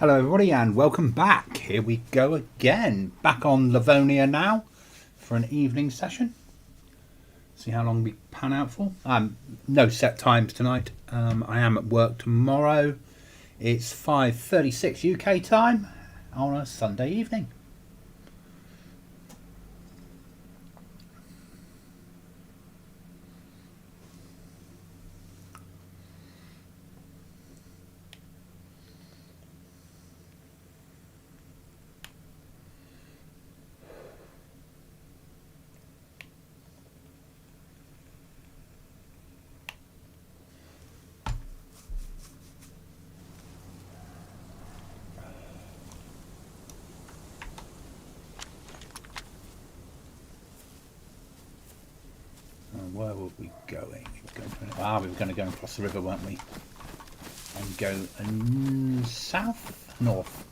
Hello everybody and welcome back. Here we go again. Back on Livonia now for an evening session. See how long we pan out for. No set times tonight. I am at work tomorrow. It's 5:36 UK time on a Sunday evening. Where were we going? We were going to go across the river, weren't we? And go south? North?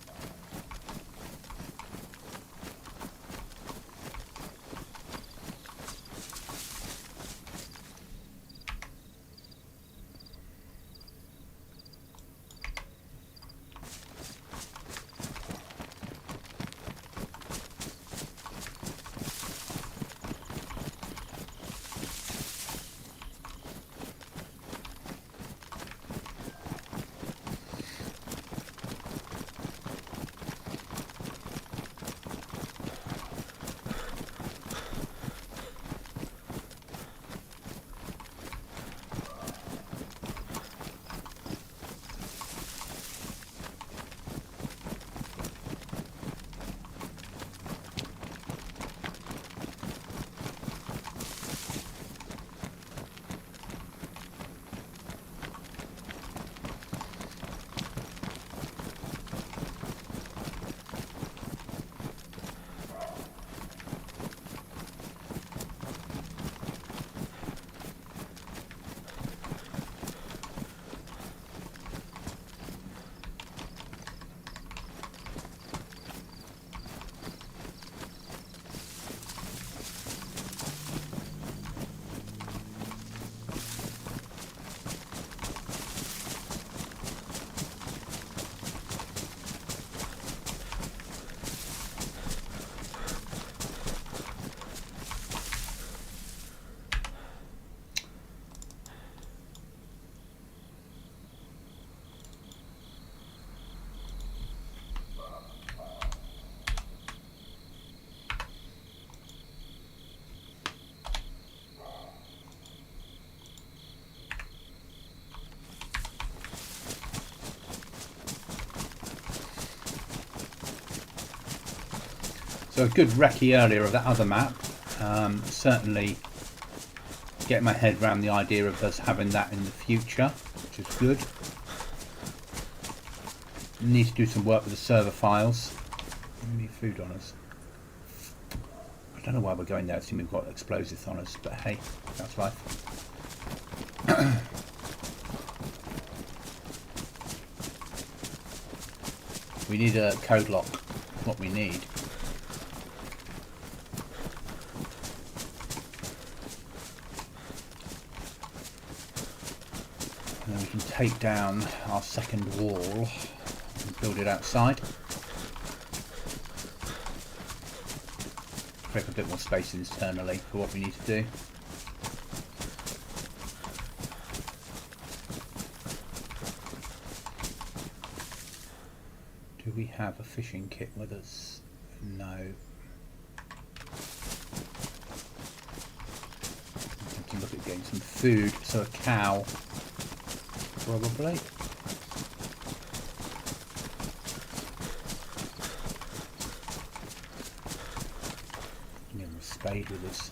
So a good recce earlier of that other map. Certainly getting my head around the idea of us having that in the future, which is good. Need to do some work with the server files. We need food on us. I don't know why we're going there. I assume we've got explosives on us, but hey, that's life. We need a code lock. What we need. And then we can take down our second wall and build it outside. Create a bit more space internally for what we need to do. Do we have a fishing kit with us? No. I have to look at getting some food, so a cow, probably. Give him a spade with us.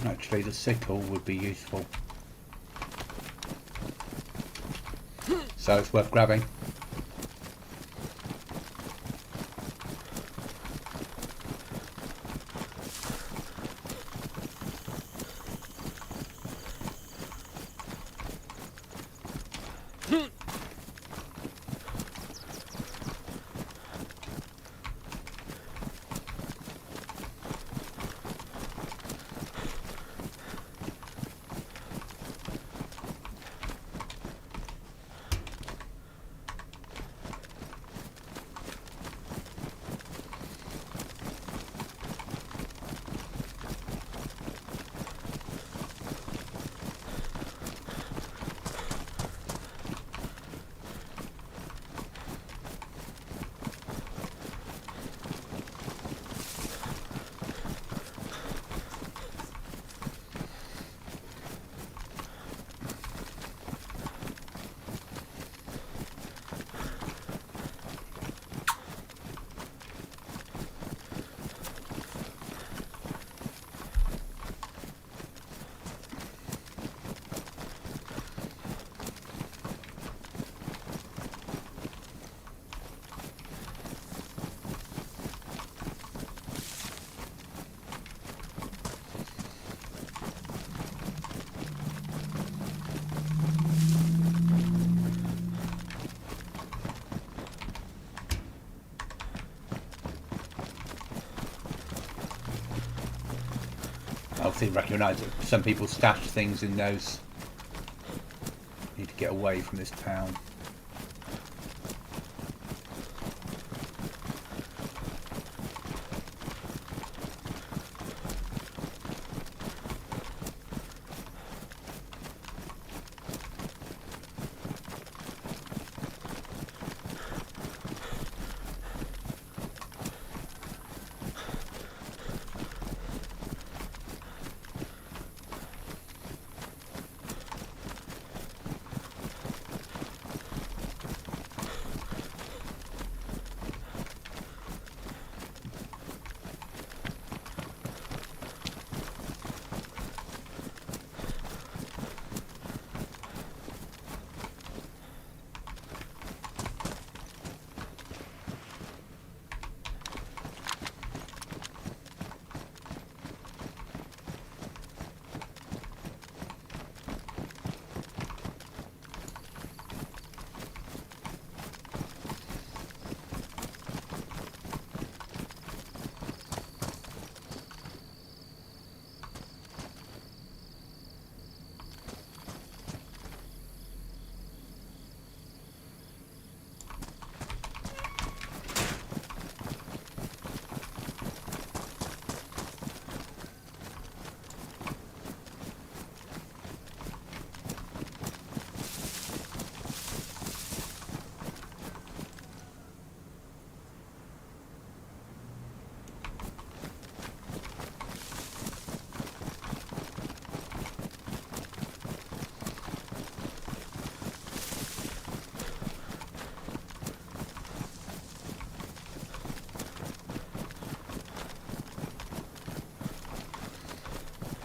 Actually, the sickle would be useful. So it's worth grabbing. Obviously recognise that some people stash things in those. Need to get away from this town.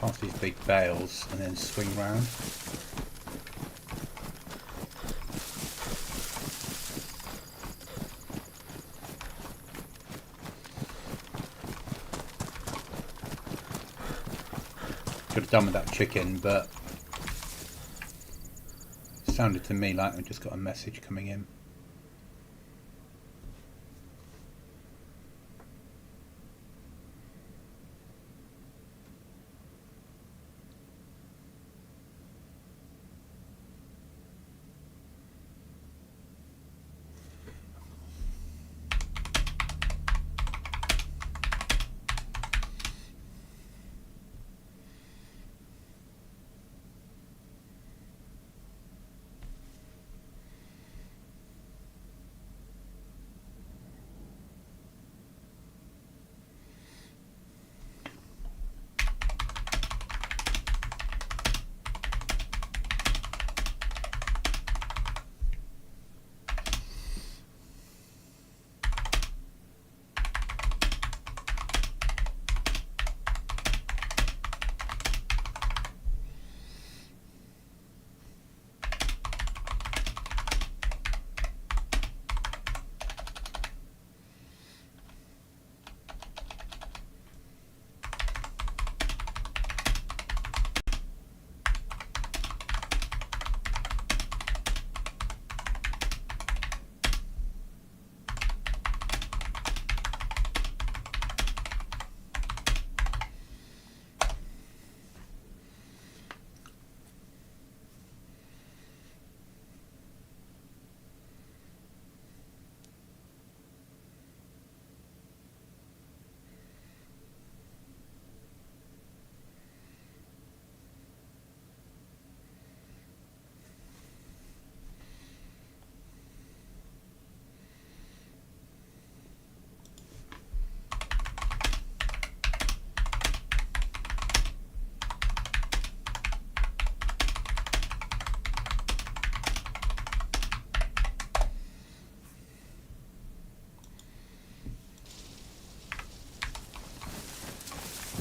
Past these big bales and then swing round. Could have done with that chicken, but it sounded to me like I just got a message coming in.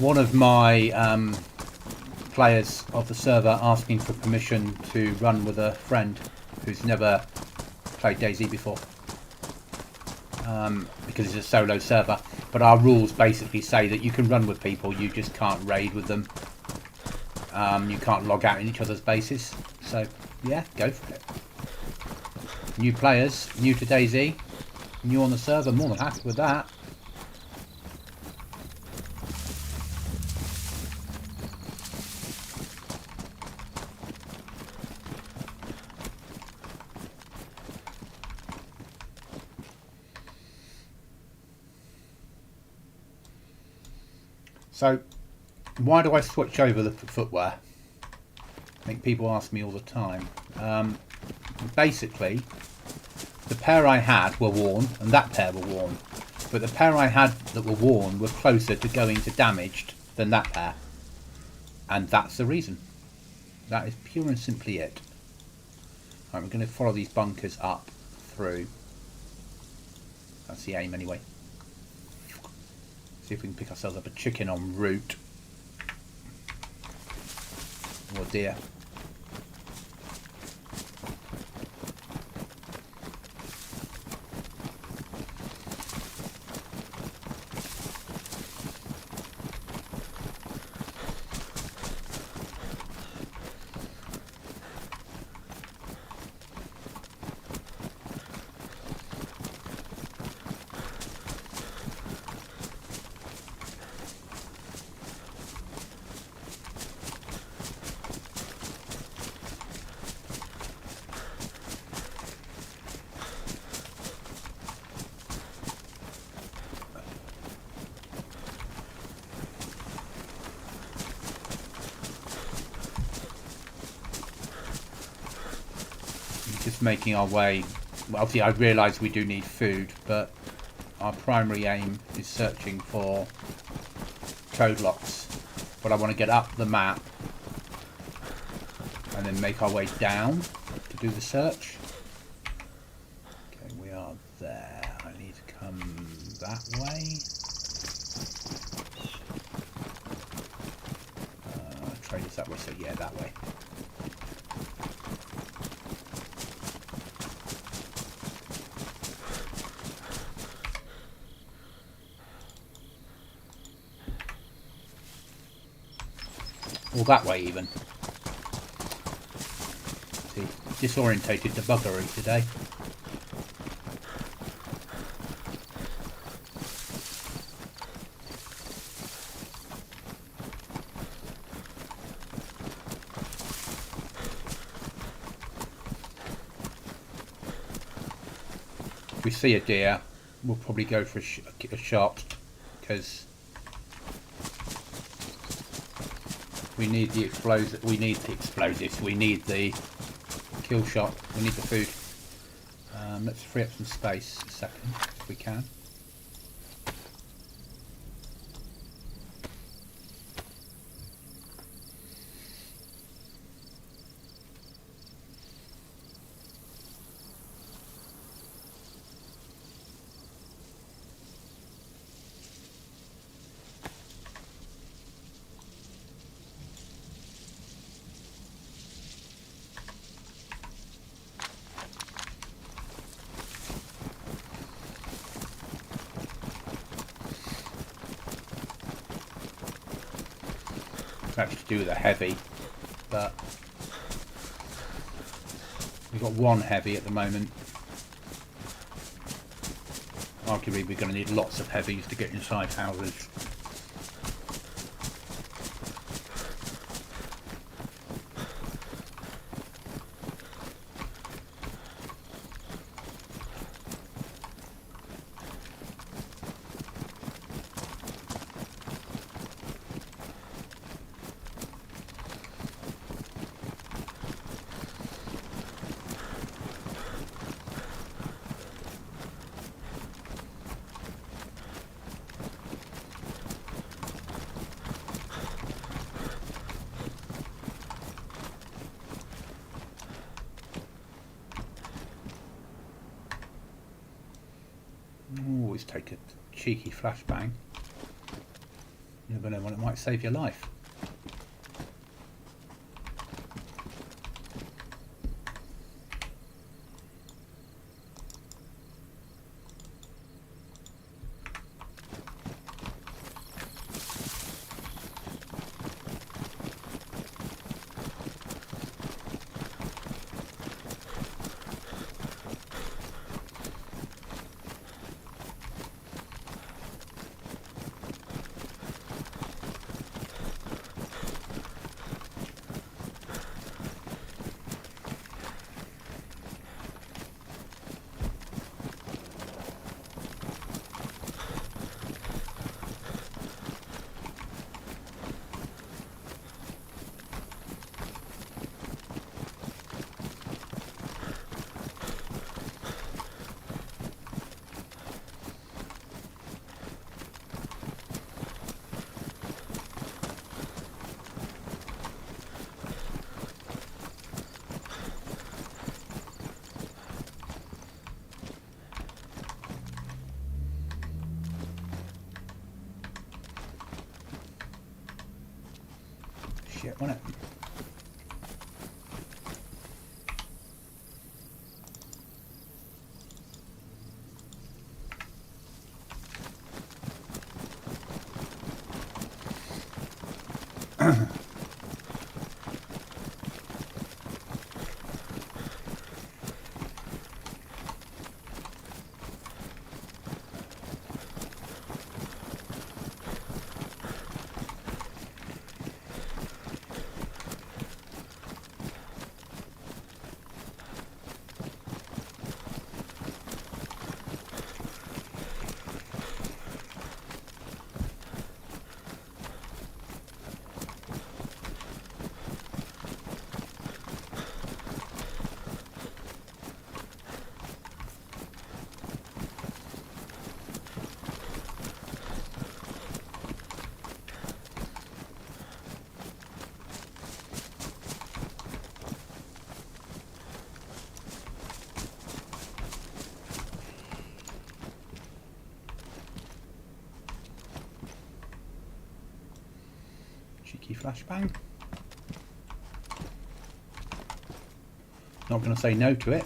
one of my players of the server asking for permission to run with a friend who's never played DayZ before, because it's a solo server, but our rules basically say that you can run with people, you just can't raid with them. You can't log out in each other's bases, so yeah, go for it. New players, new to DayZ, new on the server, more than happy with that. So, why do I switch over the footwear? I think people ask me all the time. Basically, the pair I had were worn, and that pair were worn. But the pair I had that were worn were closer to going to damaged than that pair. And that's the reason. That is pure and simply it. Right, we're going to follow these bunkers up through. That's the aim anyway. See if we can pick ourselves up a chicken en route. Or deer. Just making our way. Well, obviously I realise we do need food, but our primary aim is searching for code locks. But I want to get up the map and then make our way down to do the search. Okay, we are there. I need to come that way. Trade us that way, so yeah, that way. Or that way even. See, disorientated debuggery today. If we see a deer, we'll probably go for a shot, because we need the explosives, we need the kill shot, we need the food. Let's free up some space a second, if we can. Actually to do with a heavy, but we've got one heavy at the moment. Arguably we're going to need lots of heavies to get inside houses. Always take a cheeky flashbang. You never know when it might save your life. Shit, wasn't it? Cheeky flashbang. Not going to say no to it.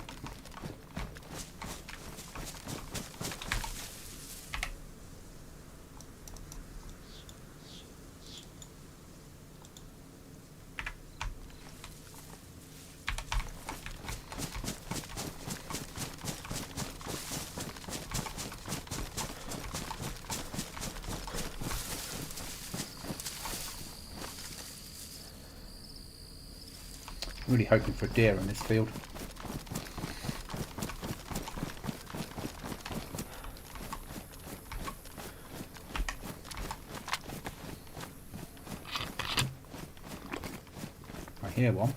Really hoping for a deer in this field. I hear one.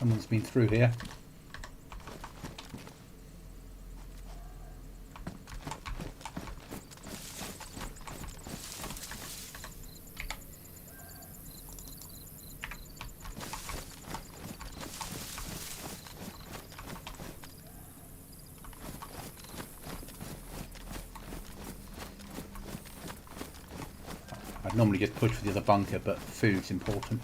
Someone's been through here. I'd normally just push for the other bunker, but food's important.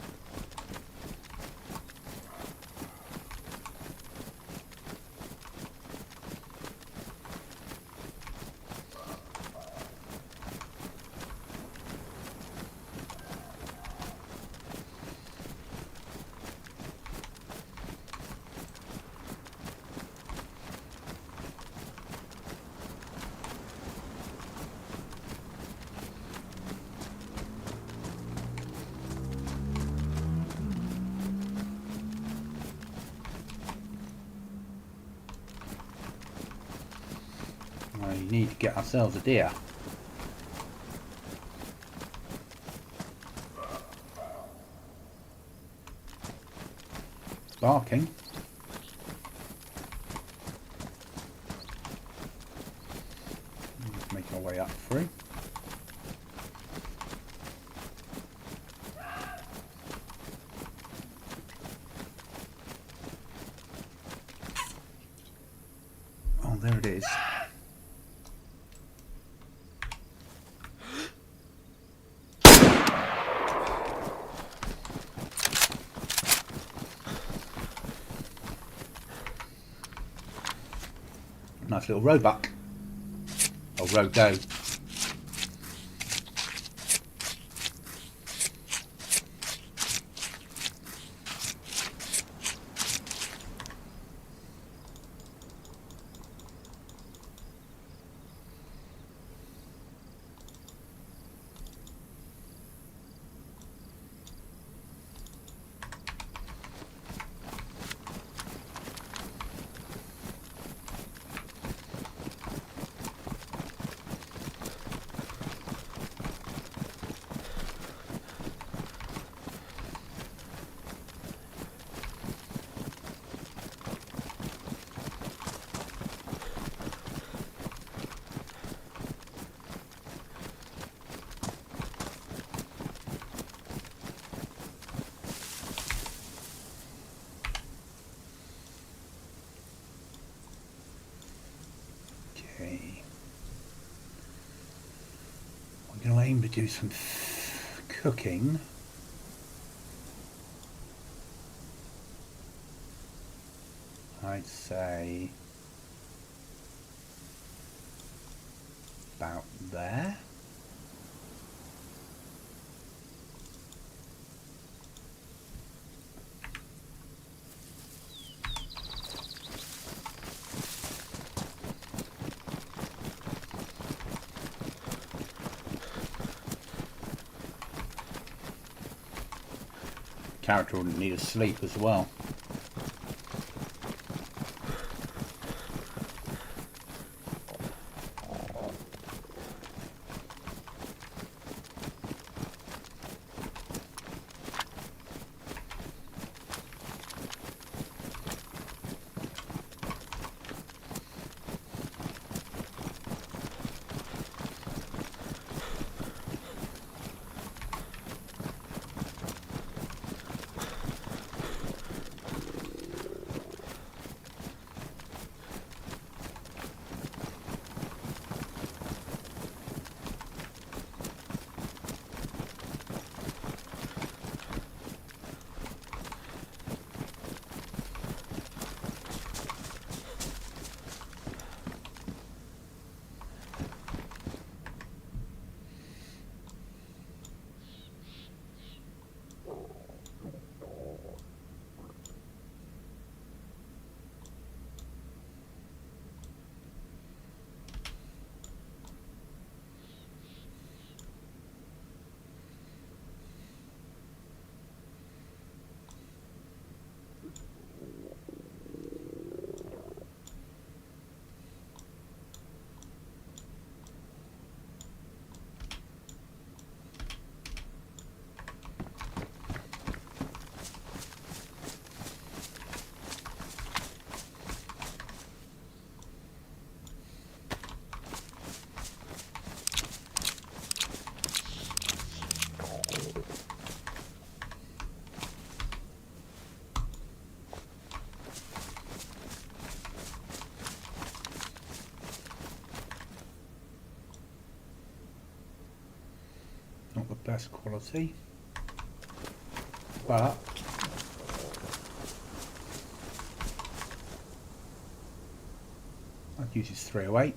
We need to get ourselves a deer. It's barking. Let's make our way up through. Oh, there it is. Nice little roebuck. Or roe doe. I'm going to aim to do some cooking. I'd say about there. Character wouldn't need a sleep as well. Not the best quality, but I'd use his 308.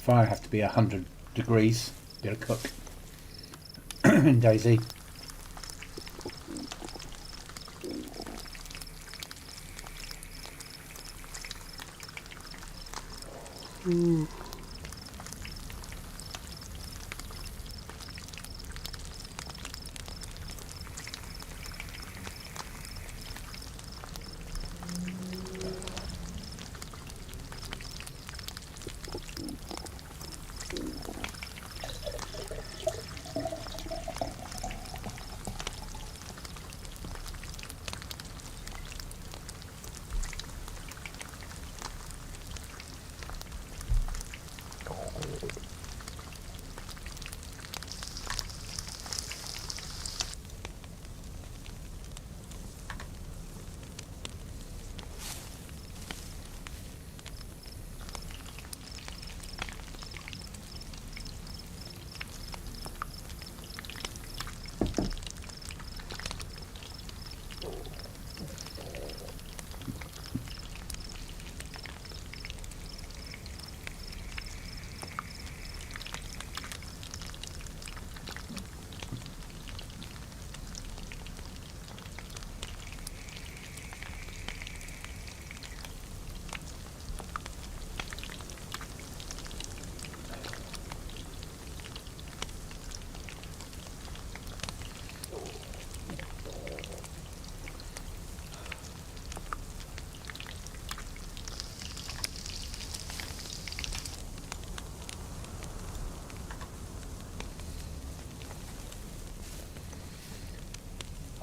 Fire have to be 100 degrees to cook in DayZ.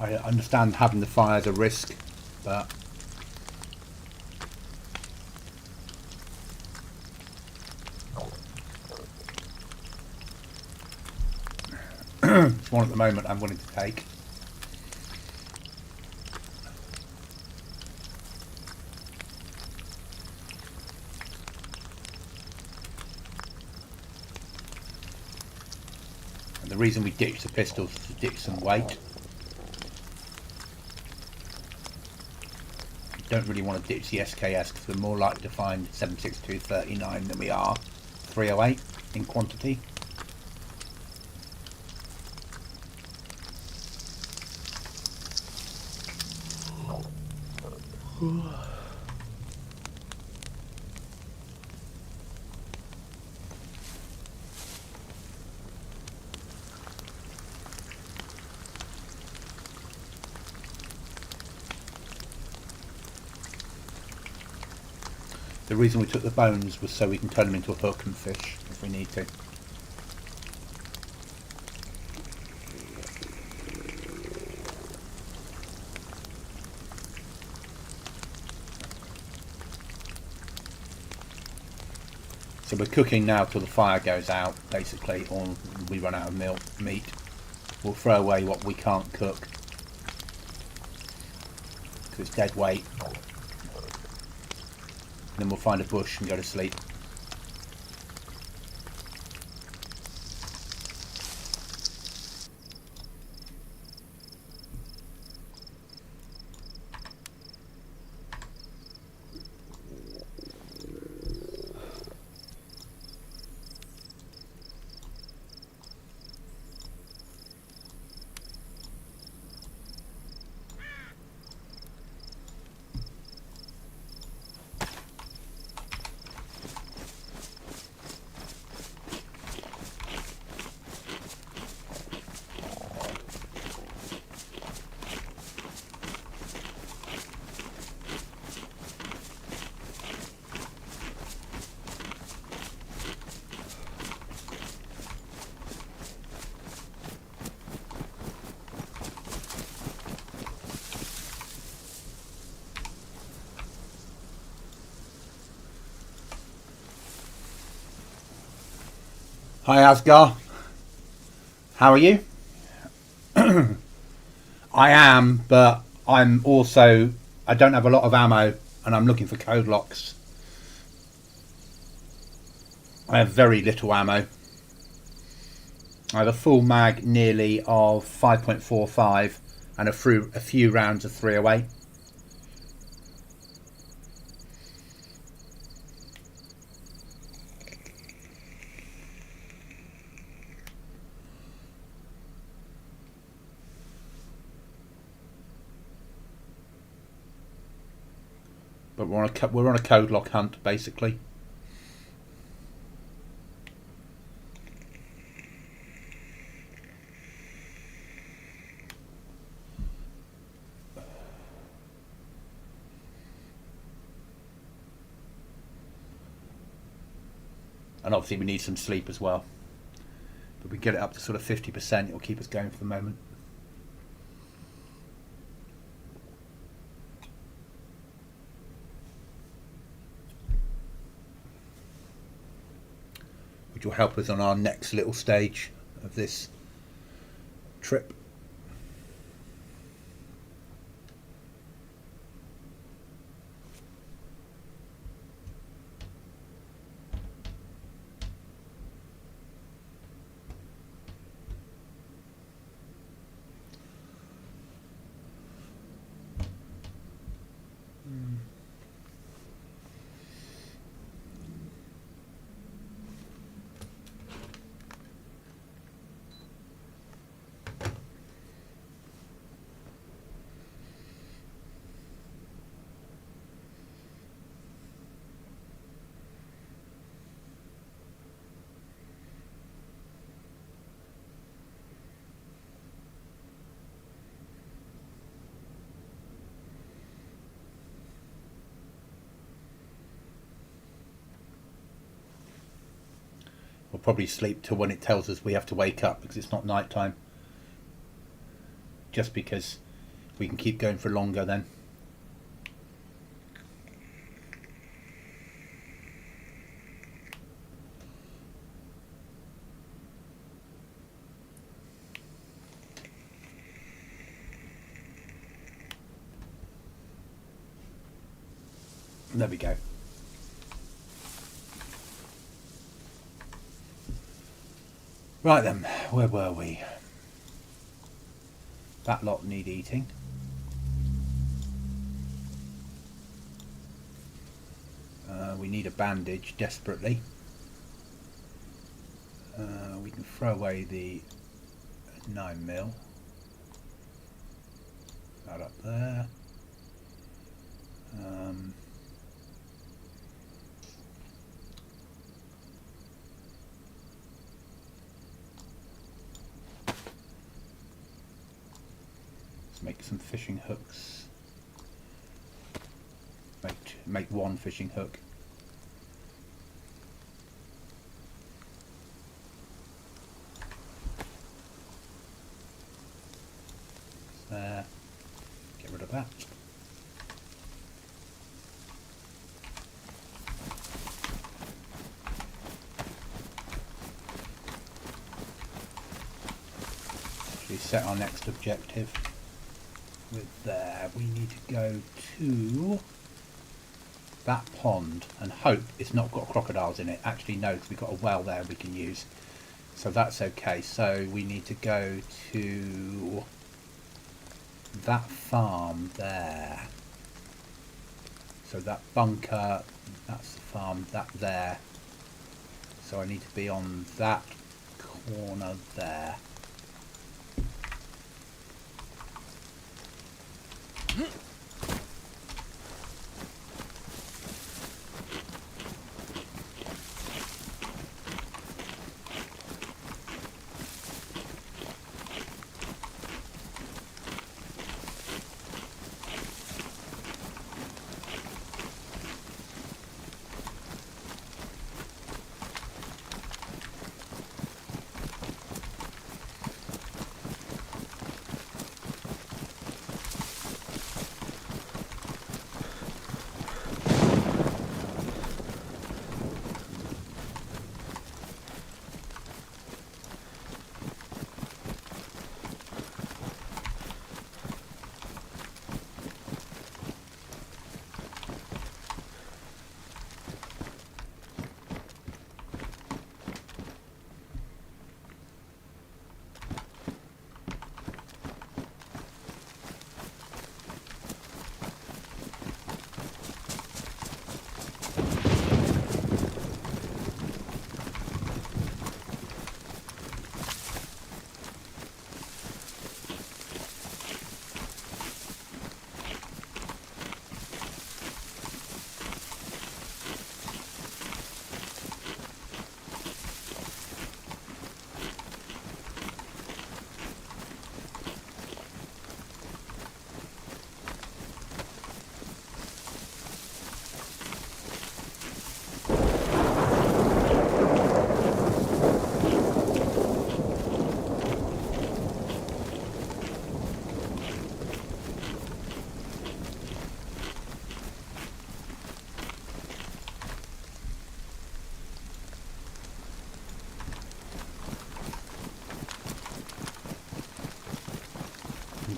I understand having the fire is a risk, but it's one at the moment I'm willing to take. And the reason we ditched the pistols is to ditch some weight. Don't really want to ditch the SKS because we're more likely to find 7.62-39 than we are 308 in quantity. The reason we took the bones was so we can turn them into a hook and fish if we need to. So we're cooking now till the fire goes out, basically, or we run out of meat. We'll throw away what we can't cook because it's dead weight. Then we'll find a bush and go to sleep. Hi Asgar, how are you? I am, but I don't have a lot of ammo and I'm looking for code locks. I have very little ammo. I have a full mag nearly of 5.45 and a few rounds of 308. But we're on a code lock hunt, basically. And obviously we need some sleep as well. But we get it up to sort of 50%, it'll keep us going for the moment. Which will help us on our next little stage of this trip. We'll probably sleep till when it tells us we have to wake up because it's not night time. Just because we can keep going for longer then. There we go. Right then, where were we? That lot need eating. We need a bandage desperately. We can throw away the 9mm. That up there. Make some fishing hooks. Make one fishing hook. There. Get rid of that. We set our next objective. With there, we need to go to that pond and hope it's not got crocodiles in it. Actually, no, because we've got a well there we can use. So that's okay. So we need to go to that farm there. So that bunker, that's the farm, that there. So I need to be on that corner there.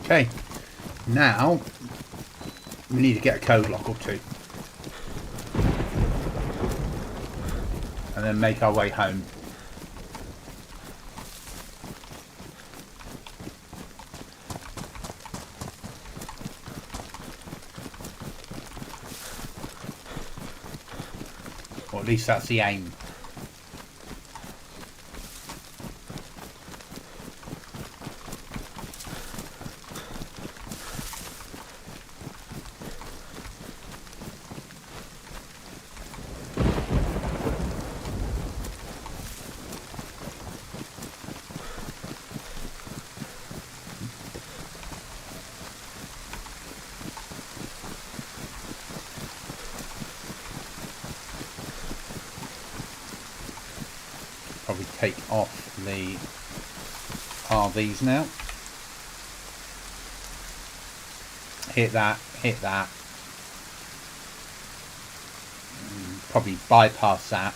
Okay, now we need to get a code lock or two and then make our way home. Or at least that's the aim. Probably take off the RVs now. Hit that, hit that. Probably bypass that.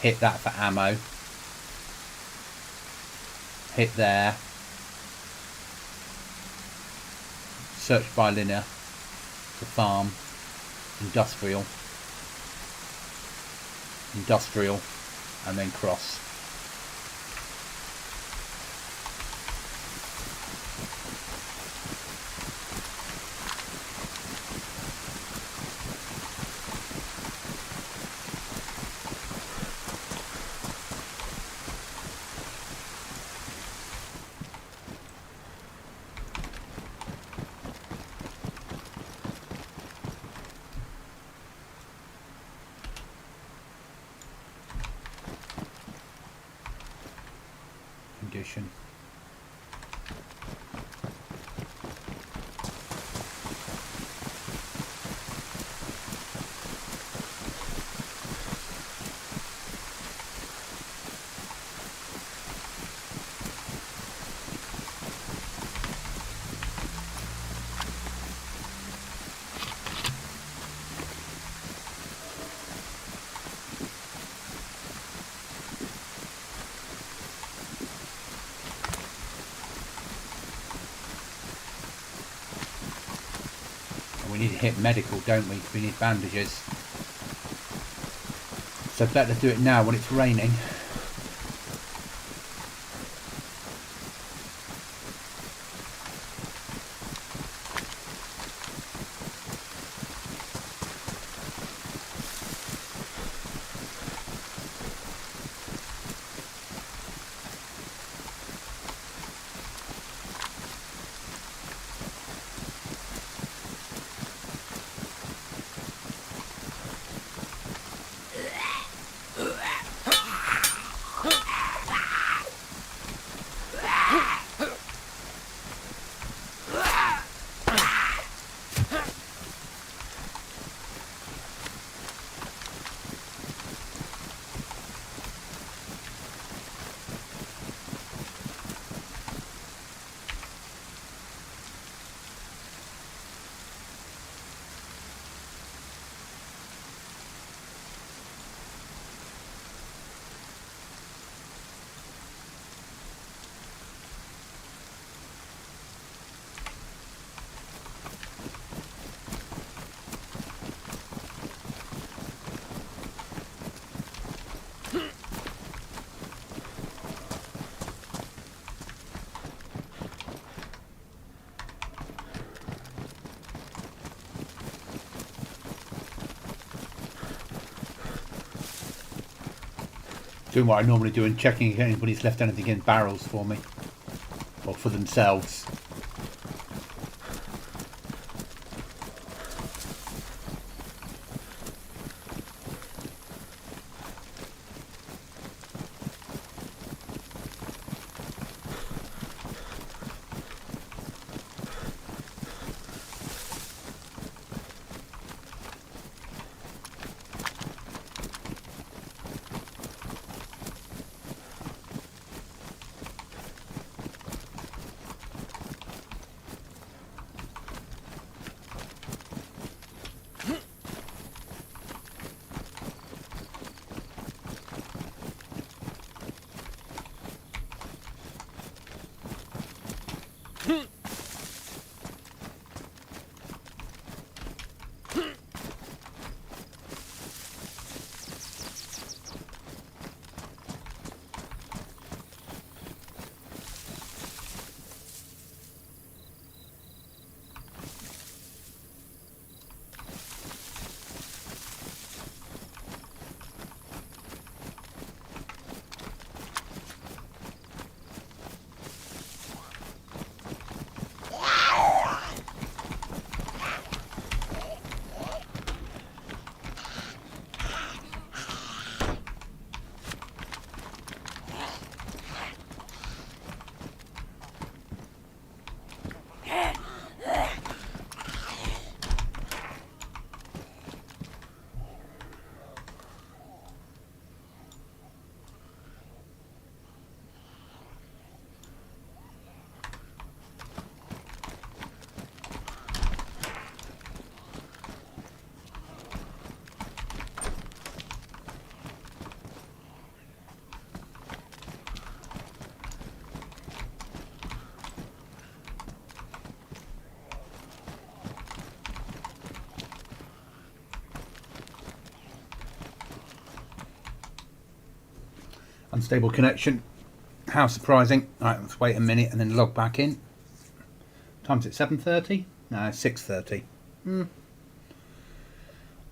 Hit that for ammo. Hit there. Search by linear for farm. Industrial. Industrial. And then cross. Condition. need to hit medical, don't we? We need bandages. So better do it now when it's raining. Doing what I normally do and checking if anybody's left anything in barrels for me. Or for themselves. Unstable connection. How surprising. Alright, let's wait a minute and then log back in. Time's at 7:30? No, 6:30.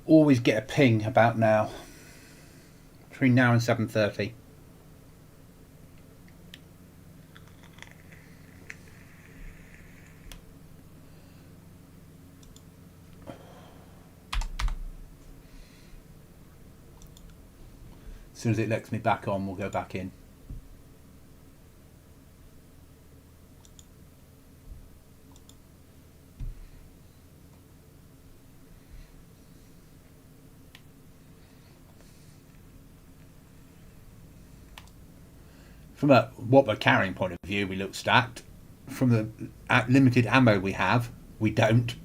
Always get a ping about now. Between now and 7:30. As soon as it lets me back on, we'll go back in. From a what we're carrying point of view, we look stacked. From the limited ammo we have, we don't.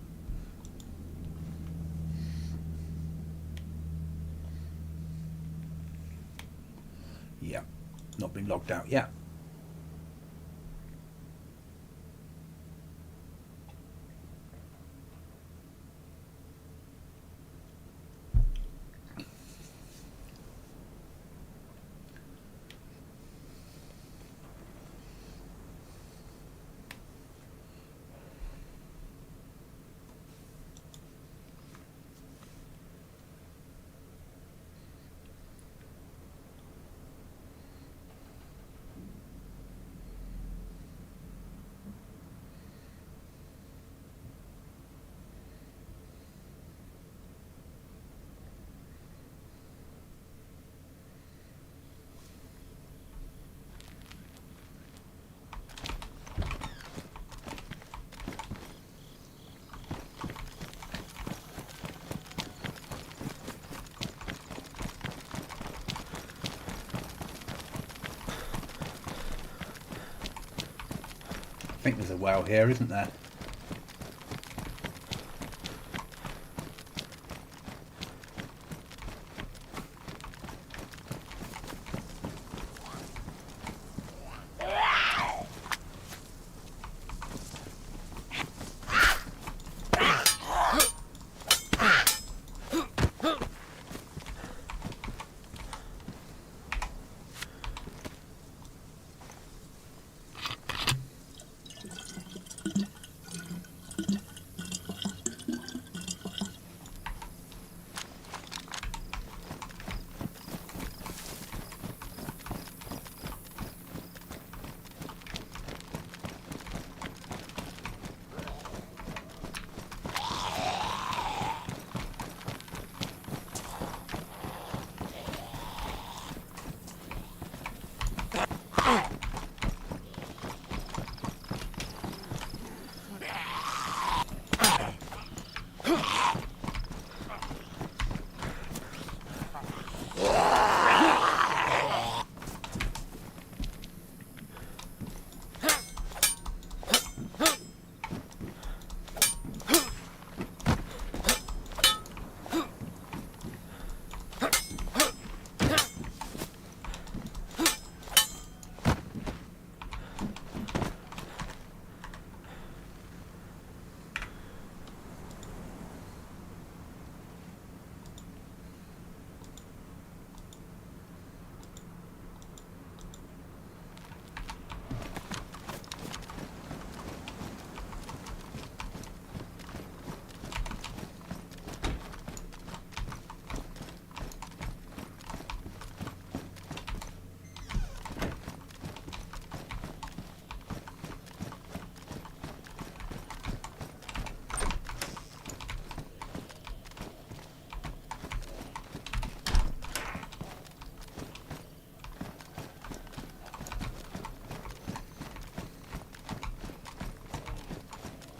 Yeah, not been logged out yet. think there's a well here, isn't there?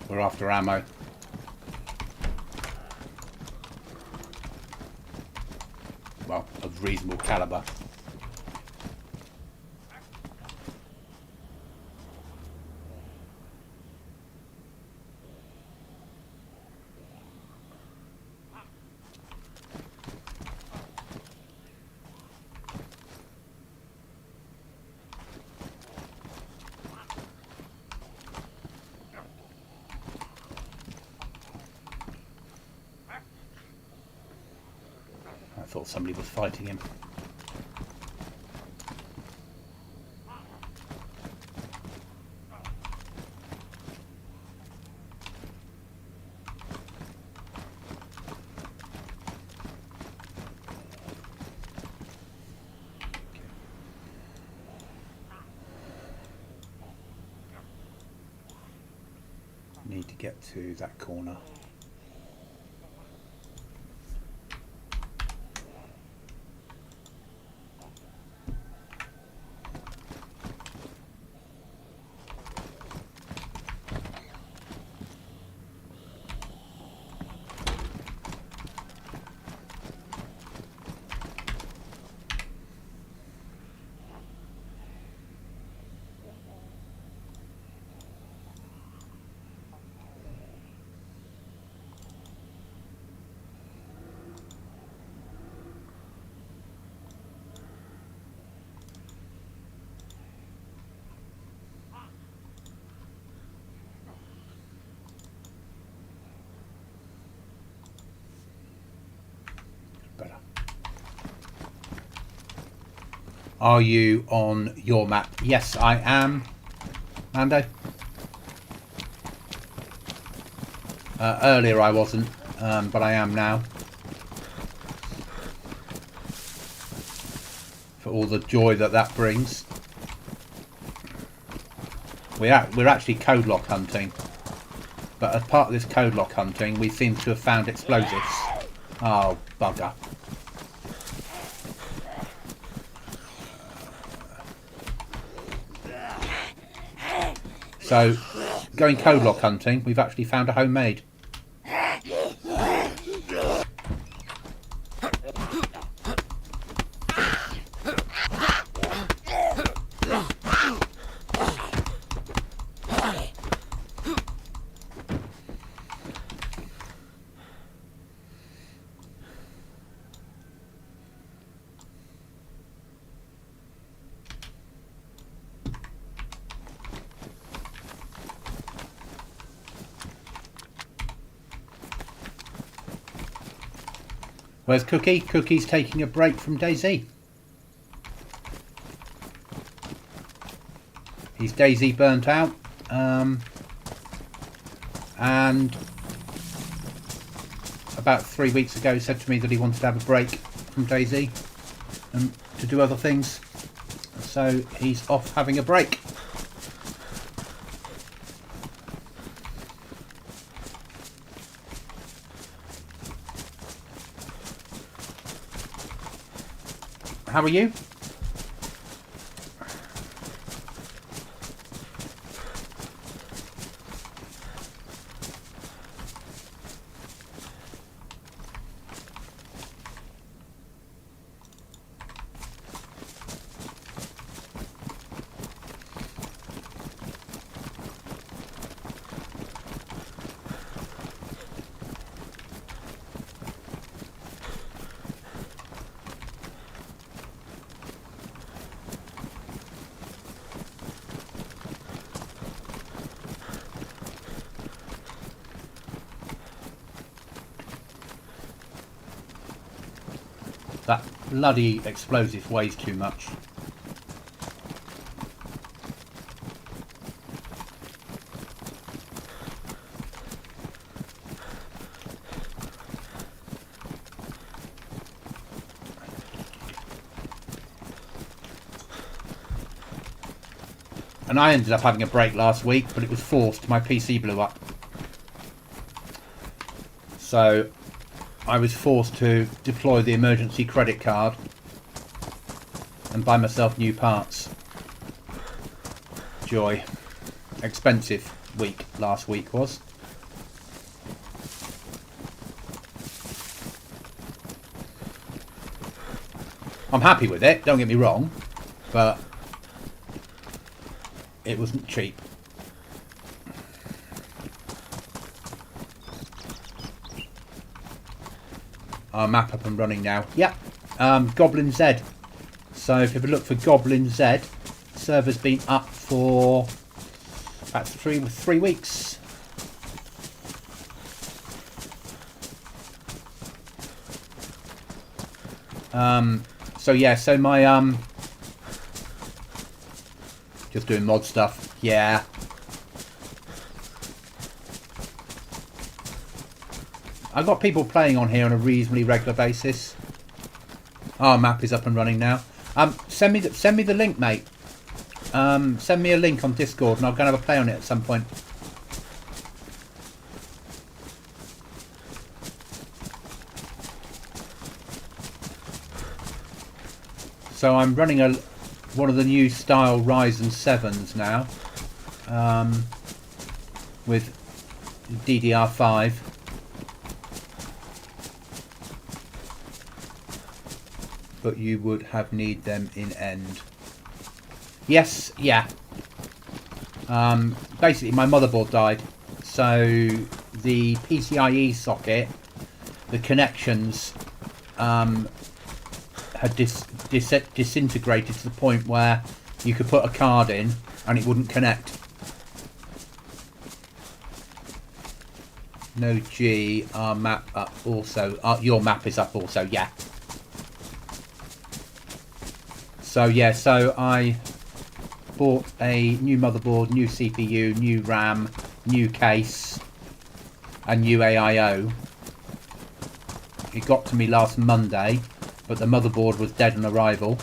We're after ammo. Well, of reasonable calibre. I thought somebody was fighting him. Need to get to that corner. Better. Are you on your map? Yes, I am, Mando. Earlier I wasn't, but I am now. For all the joy that brings. We're actually code lock hunting. But as part of this code lock hunting, we seem to have found explosives. Oh, bugger. So, going code lock hunting, we've actually found a homemade. Where's Cookie? Cookie's taking a break from DayZ. He's DayZ burnt out. And about 3 weeks ago he said to me that he wanted to have a break from DayZ and to do other things. So he's off having a break. How are you? That bloody explosive weighs too much. And I ended up having a break last week, but it was forced. My PC blew up. So I was forced to deploy the emergency credit card and buy myself new parts. Joy. Expensive week last week was. I'm happy with it, don't get me wrong, but it wasn't cheap. Our map up and running now. Yep. Goblin Z. So if you have a look for Goblin Z, server's been up for about three weeks. So yeah, so my just doing mod stuff. Yeah. I've got people playing on here on a reasonably regular basis. Our map is up and running now. Send me the link, mate. Send me a link on Discord and I'll go and have a play on it at some point. So I'm running one of the new style Ryzen 7s now, with DDR5. But you would have need them in end. Yes, yeah. Basically my motherboard died, so the PCIe socket, the connections had disintegrated to the point where you could put a card in and it wouldn't connect. No G, our map up also. Your map is up also, yeah. So yeah, so I bought a new motherboard, new CPU, new RAM, new case, and new AIO. It got to me last Monday, but the motherboard was dead on arrival.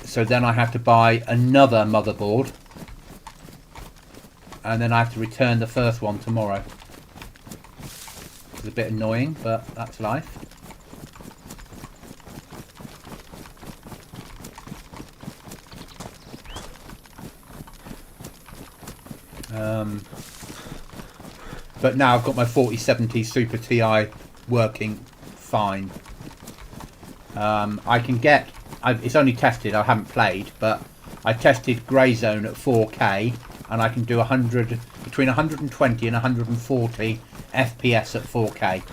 So then I have to buy another motherboard, and then I have to return the first one tomorrow. It's a bit annoying, but that's life. But now I've got my 4070 Super Ti working fine. I can get, it's only tested, I haven't played, but I tested Grey Zone at 4K and I can do between 120 and 140 FPS at 4K.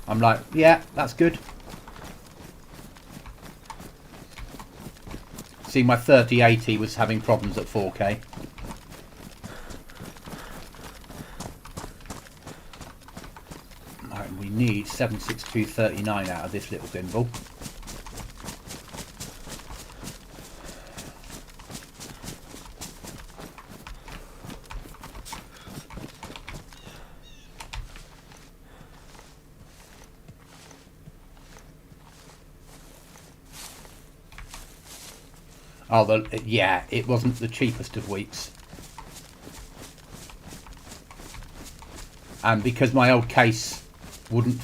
I'm like, yeah, that's good. See, my 3080 was having problems at 4K. We need 76239 out of this little thimble. Oh, yeah, it wasn't the cheapest of weeks. And because my old case wouldn't...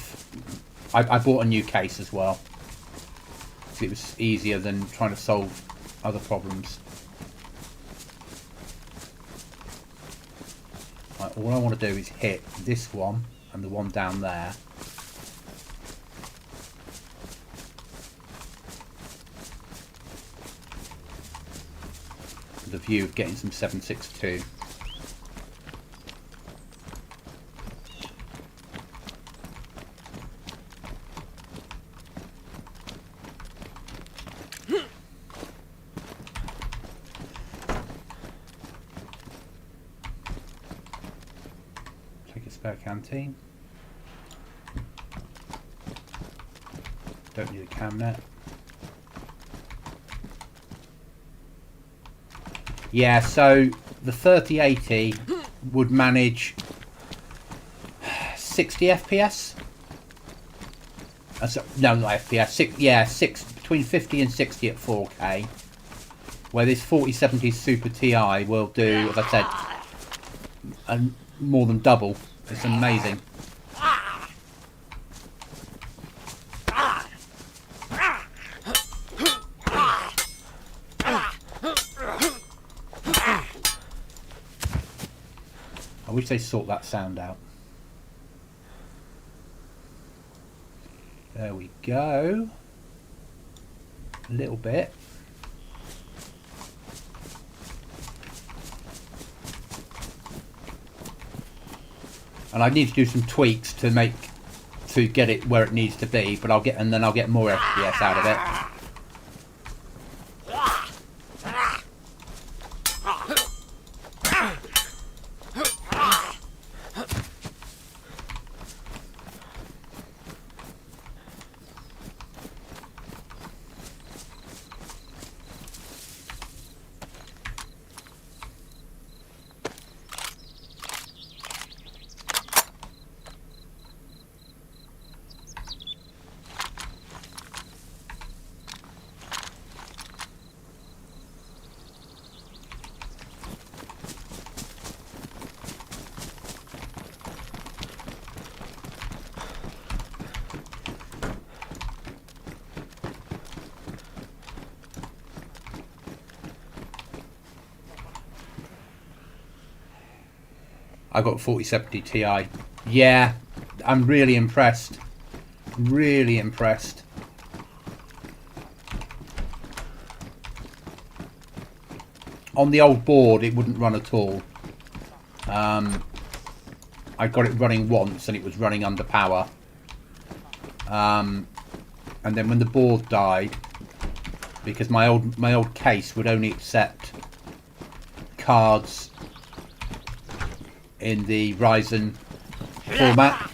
I bought a new case as well. So it was easier than trying to solve other problems. Right, all I want to do is hit this one and the one down there. The view of getting some 762. Take a spare canteen. Don't need a cam net. Yeah, so the 3080 would manage 60 FPS. No, not FPS. Between 50 and 60 at 4K. Where this 4070 Super Ti will do, as I said, more than double. It's amazing. I wish they'd sort that sound out. There we go. A little bit. And I need to do some tweaks to get it where it needs to be, but I'll get more FPS out of it. I got 4070 Ti. Yeah, I'm really impressed. Really impressed. On the old board, it wouldn't run at all. I got it running once, and it was running under power. And then when the board died, because my old case would only accept cards in the Ryzen format.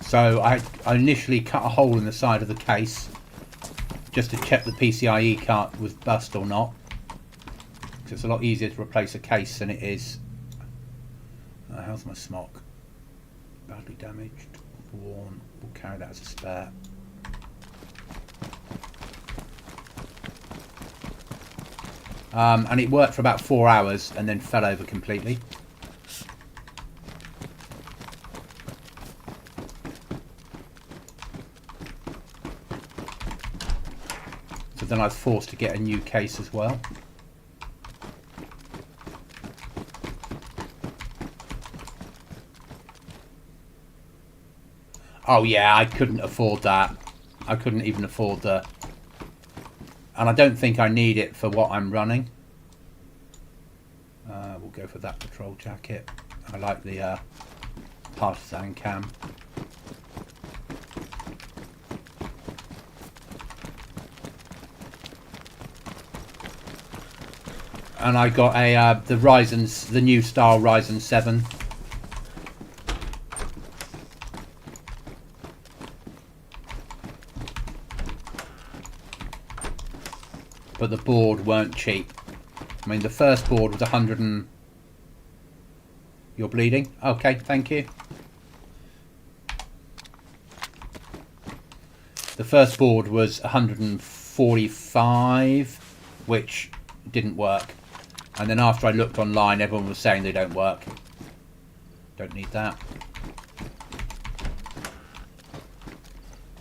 So I initially cut a hole in the side of the case just to check the PCIe card was bust or not. Because it's a lot easier to replace a case than it is. How's my smock? Badly damaged. Worn. We'll carry that as a spare. And it worked for about 4 hours and then fell over completely. But then I was forced to get a new case as well. Oh yeah, I couldn't afford that. I couldn't even afford the... And I don't think I need it for what I'm running. We'll go for that patrol jacket. I like the partisan cam. And I got a the new style Ryzen 7. But the board weren't cheap. I mean, the first board was 100 and... You're bleeding? Okay, thank you. The first board was 145, which didn't work. And then after I looked online, everyone was saying they don't work. Don't need that.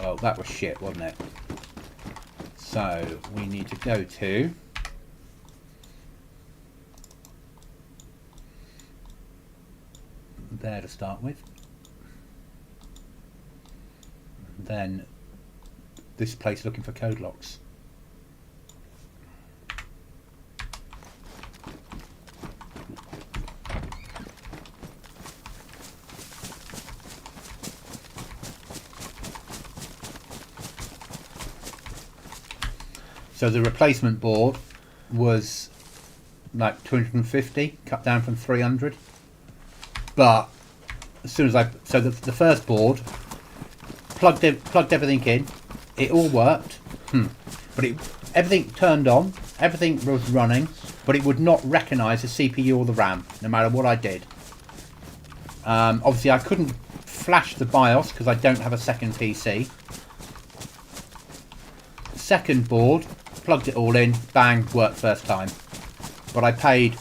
Oh, that was shit, wasn't it? So, we need to go to... there to start with. And then this place looking for code locks. So the replacement board was like 250, cut down from 300. But as soon as so the first board plugged everything in, it all worked. But everything turned on, everything was running, but it would not recognise the CPU or the RAM, no matter what I did. Obviously, I couldn't flash the BIOS because I don't have a second PC. Second board, plugged it all in, bang, worked first time. But I paid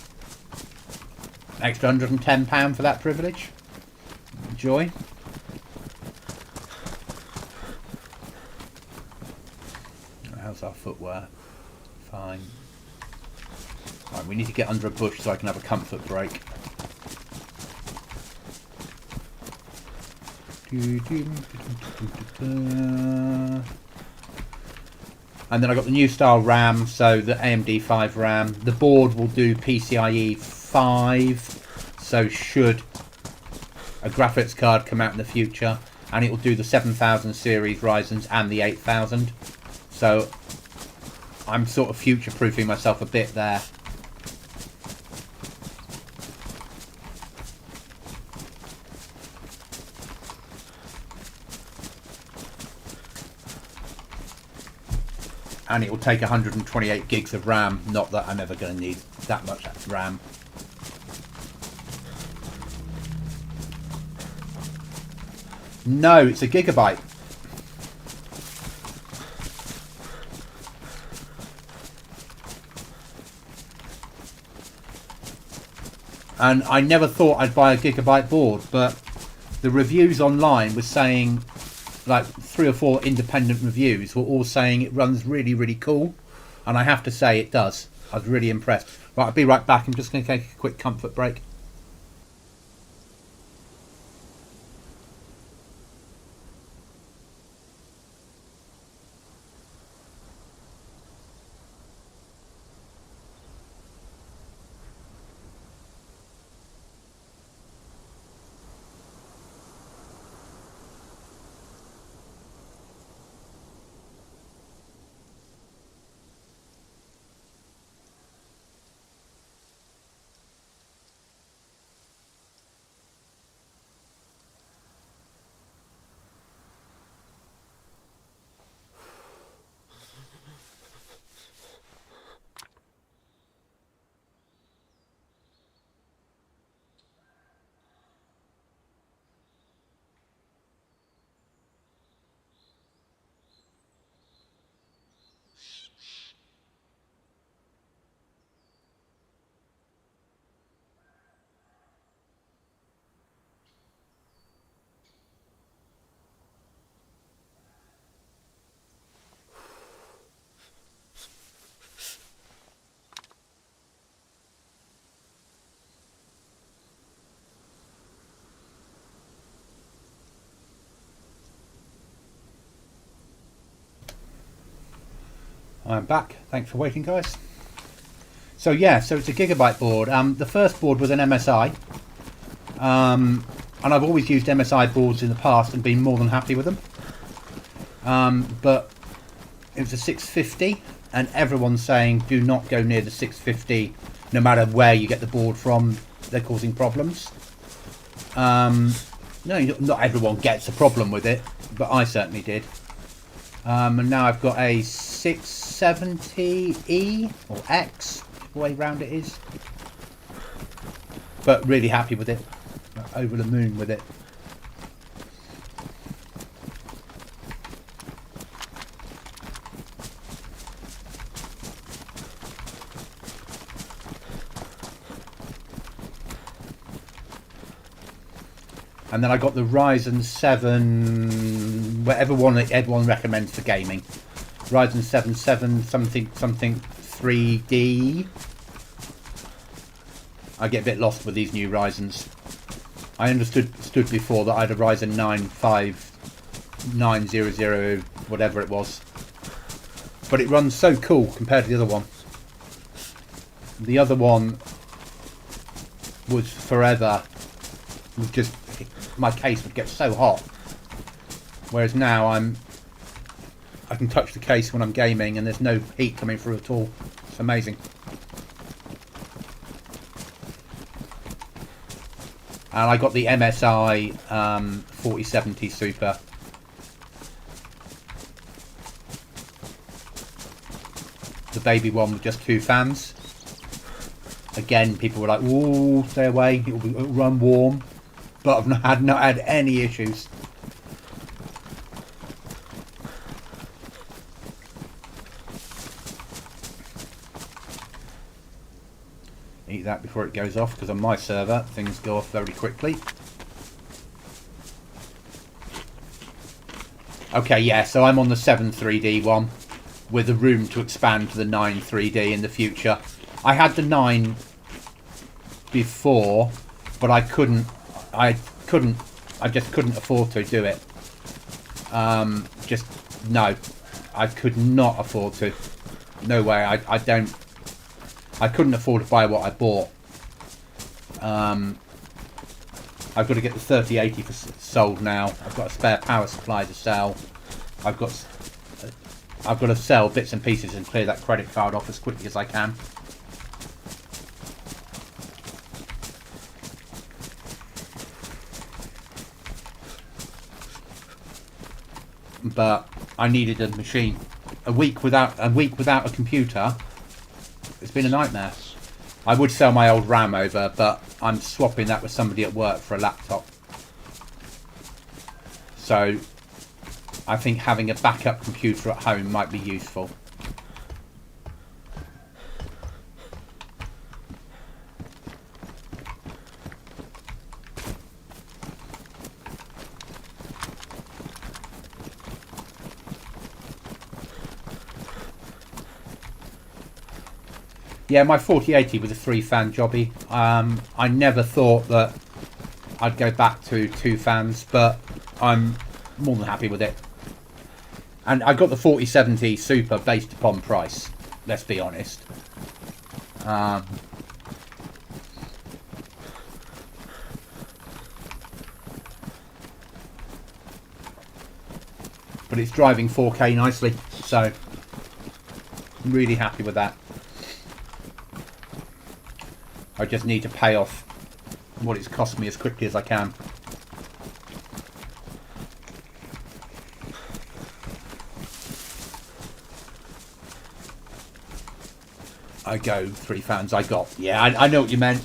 extra £110 for that privilege. Enjoy. How's our footwear? Fine. Right, we need to get under a bush so I can have a comfort break. And then I got the new style RAM, so the AMD 5 RAM. The board will do PCIe 5, so should a graphics card come out in the future, and it will do the 7000 series Ryzens and the 8000. So I'm sort of future-proofing myself a bit there. And it will take 128 gigs of RAM. Not that I'm ever going to need that much RAM. No, it's a gigabyte. And I never thought I'd buy a gigabyte board, but the reviews online were saying, like 3 or 4 independent reviews were all saying it runs really, really cool. And I have to say it does. I was really impressed. Right, I'll be right back. I'm just going to take a quick comfort break. I'm back. Thanks for waiting, guys. So yeah, so it's a gigabyte board. The first board was an MSI, and I've always used MSI boards in the past and been more than happy with them. But it was a 650, and everyone's saying do not go near the 650, no matter where you get the board from. They're causing problems. No, not everyone gets a problem with it, but I certainly did. And now I've got a 670E or X, the way round it is. But really happy with it. Over the moon with it. And then I got the Ryzen 7, whatever one everyone recommends for gaming. Ryzen 7 something 3D. I get a bit lost with these new Ryzens. I understood before that I had a Ryzen 9 5900, whatever it was. But it runs so cool compared to the other one. The other one was forever. Was just, my case would get so hot. Whereas now I can touch the case when I'm gaming and there's no heat coming through at all. It's amazing. And I got the MSI 4070 Super. The baby one with just 2 fans. Again, people were like, "Ooh, stay away! It'll run warm." But I've not had any issues. Eat that before it goes off, because on my server things go off very quickly. Okay, yeah, so I'm on the 7 3D one with the room to expand to the 9 3D in the future. I had the 9 before, but I just couldn't afford to do it. No, I could not afford to. No way. I couldn't afford to buy what I bought. I've got to get the 3080 sold now. I've got a spare power supply to sell. I've got to sell bits and pieces and clear that credit card off as quickly as I can. But I needed a machine. A week without a computer, it's been a nightmare. I would sell my old RAM over, but I'm swapping that with somebody at work for a laptop. So I think having a backup computer at home might be useful. Yeah, my 4080 was a 3-fan jobby. I never thought that I'd go back to 2 fans, but I'm more than happy with it. And I got the 4070 Super based upon price, let's be honest. But it's driving 4K nicely, so I'm really happy with that. I just need to pay off what it's cost me as quickly as I can. I go 3 fans. I got. Yeah, I know what you meant.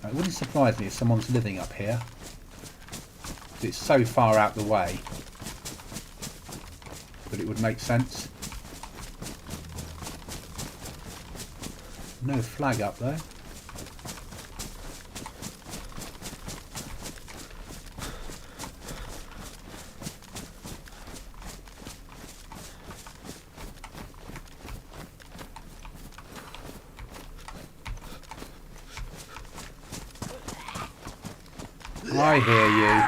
It wouldn't surprise me if someone's living up here. It's so far out the way that it would make sense. No flag up there. I hear you.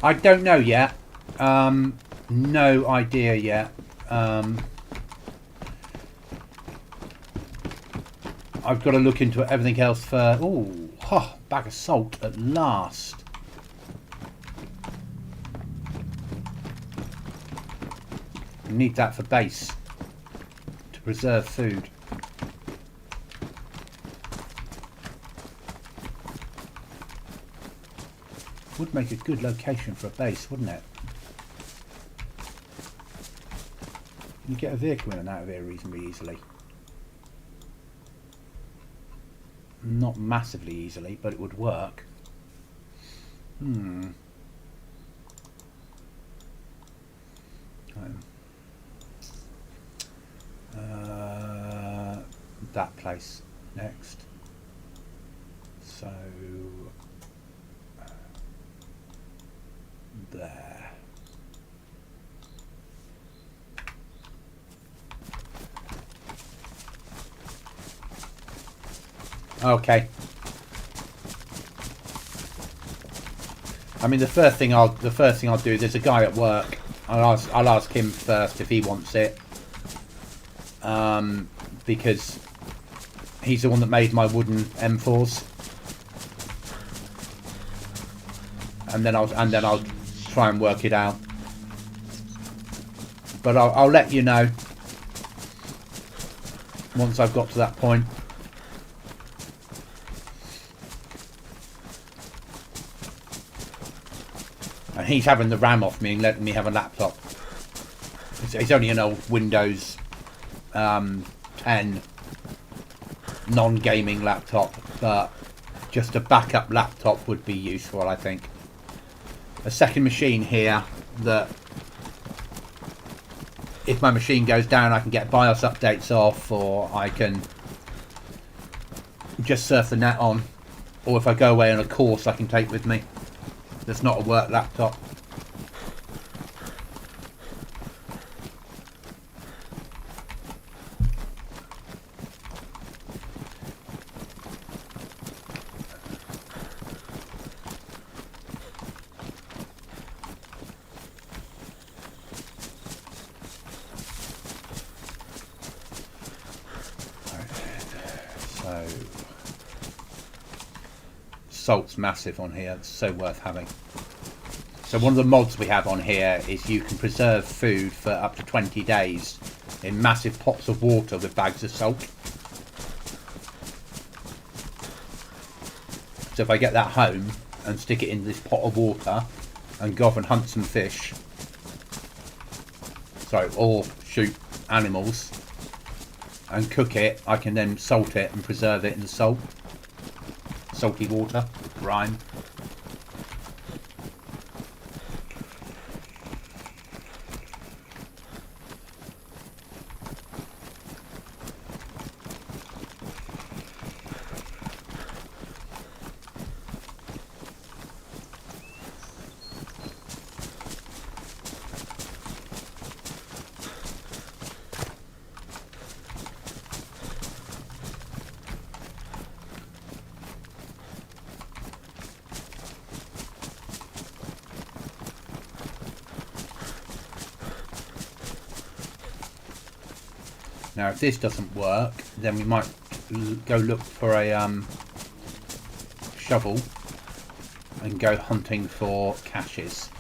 I don't know yet. No idea yet. I've got to look into everything else for... Ooh, bag of salt at last. I need that for base. To preserve food. Would make a good location for a base, wouldn't it? You get a vehicle in and out of here reasonably easily. Not massively easily, but it would work. That place next. So there. Okay. I mean, the first thing I'll do. There's a guy at work. I'll ask him first if he wants it. Because he's the one that made my wooden M4s. And then I'll try and work it out. But I'll let you know once I've got to that point. And he's having the RAM off me and letting me have a laptop. It's only an old Windows 10 non-gaming laptop, but just a backup laptop would be useful, I think. A second machine here that if my machine goes down I can get BIOS updates off, or I can just surf the net on, or if I go away on a course I can take with me that's not a work laptop. Salt's massive on here. It's so worth having. So one of the mods we have on here is you can preserve food for up to 20 days in massive pots of water with bags of salt. So if I get that home and stick it in this pot of water and go off and hunt some fish, or shoot animals and cook it, I can then salt it and preserve it in the salty water, brine. Now if this doesn't work, then we might go look for a shovel and go hunting for caches.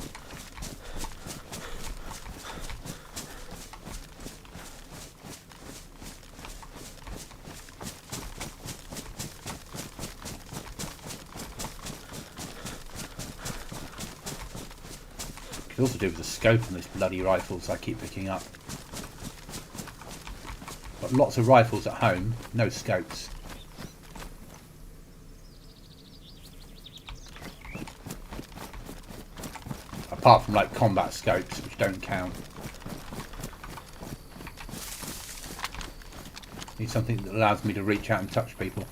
Could also do with the scope on these bloody rifles I keep picking up. Got lots of rifles at home, no scopes. apart from like combat scopes, which don't count. Need something that allows me to reach out and touch people.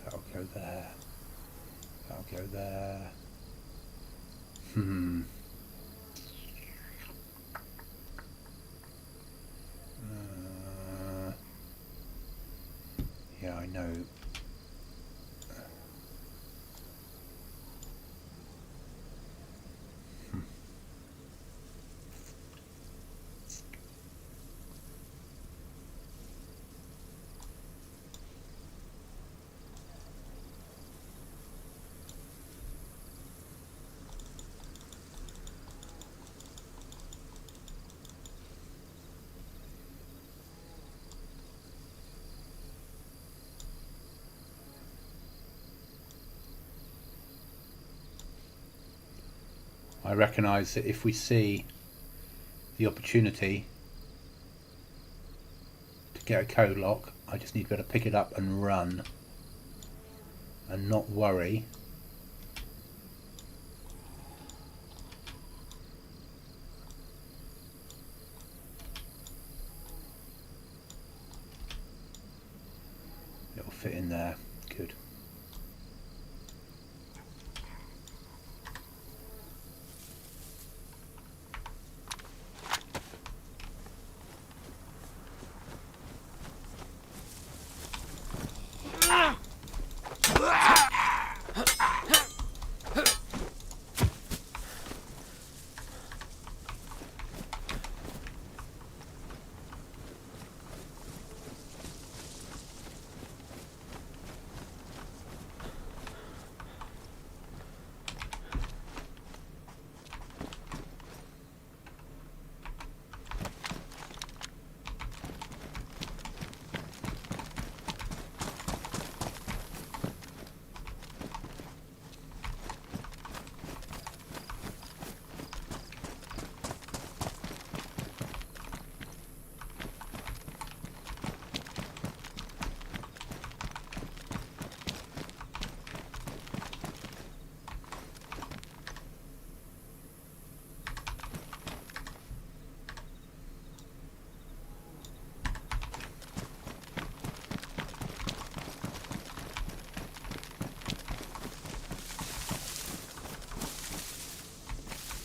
That'll go there. That'll go there. Yeah, I know. I recognise that if we see the opportunity to get a code lock, I just need to be able to pick it up and run and not worry it'll fit in there. Good.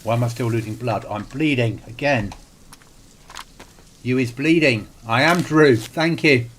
Why am I still losing blood? I'm bleeding again. You is bleeding. I am Drew. Thank you.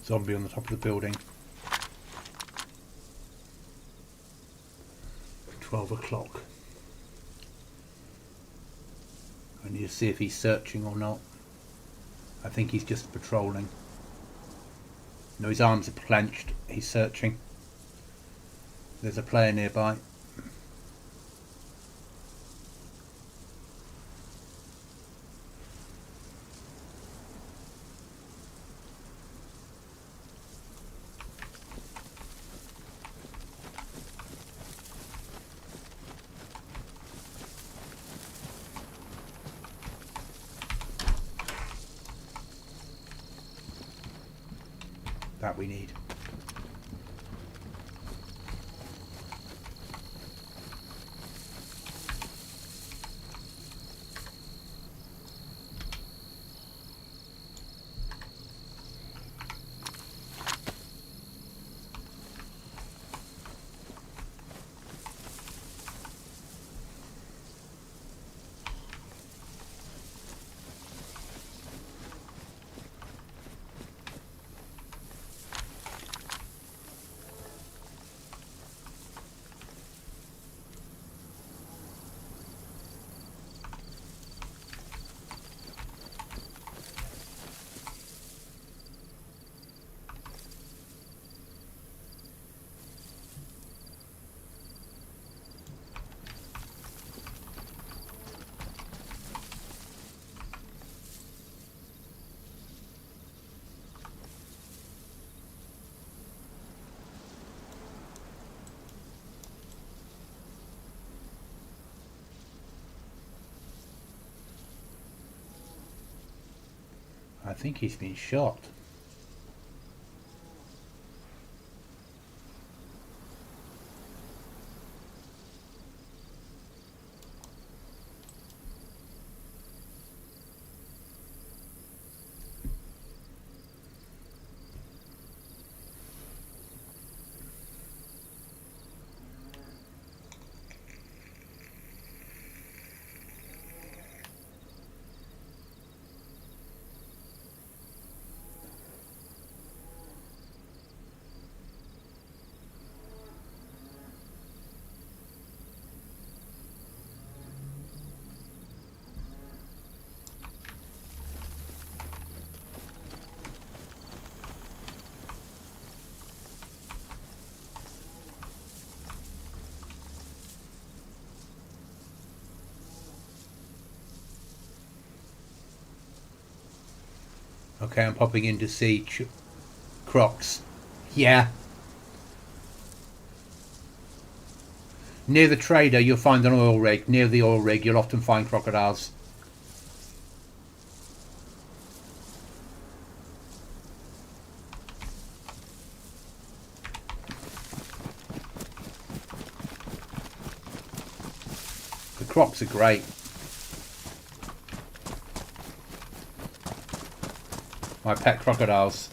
Zombie on the top of the building. 12 o'clock. I need to see if he's searching or not. I think he's just patrolling. No, his arms are clenched. He's searching. There's a player nearby. That we need. I think he's been shot. Okay, I'm popping in to see Crocs. Yeah. Near the trader, you'll find an oil rig. Near the oil rig, you'll often find crocodiles. The Crocs are great. My pet crocodiles.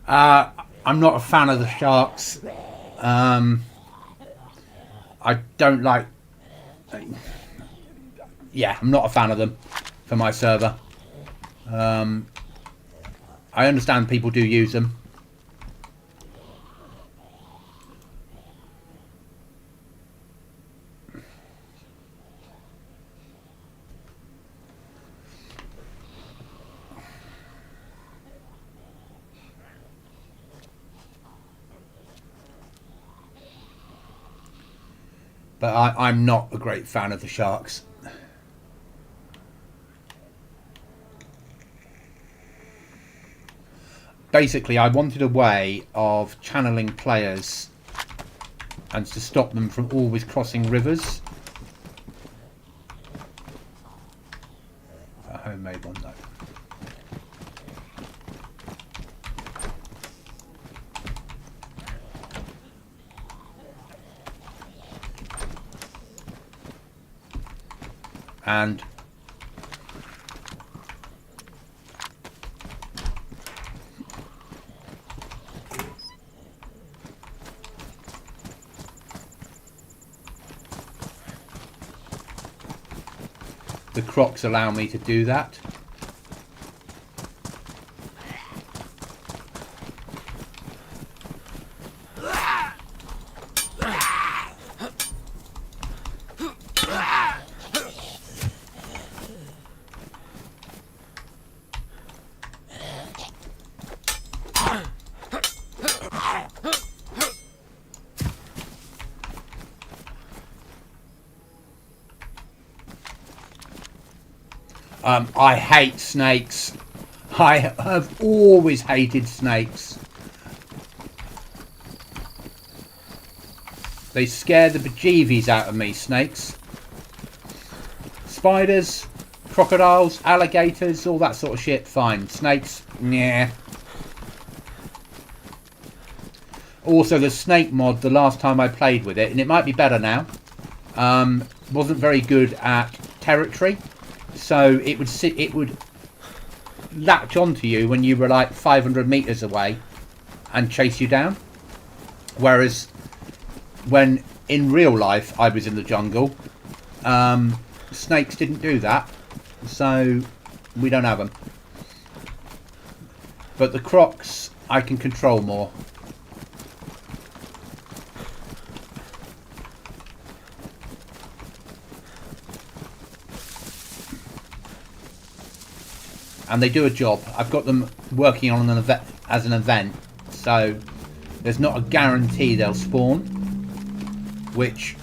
I'm not a fan of the sharks. I don't like... Yeah, I'm not a fan of them for my server. I understand people do use them. But I'm not a great fan of the sharks. Basically, I wanted a way of channeling players and to stop them from always crossing rivers. A homemade one though. And the crocs allow me to do that. I hate snakes. I have always hated snakes. They scare the bejeebies out of me, snakes. Spiders, crocodiles, alligators, all that sort of shit, fine. Snakes, yeah. Also, the snake mod, the last time I played with it, and it might be better now, wasn't very good at territory. So it would latch onto you when you were like 500 meters away and chase you down. Whereas when in real life I was in the jungle, snakes didn't do that. So we don't have them. But the crocs I can control more. And they do a job. I've got them working on an event as an event, so there's not a guarantee they'll spawn, which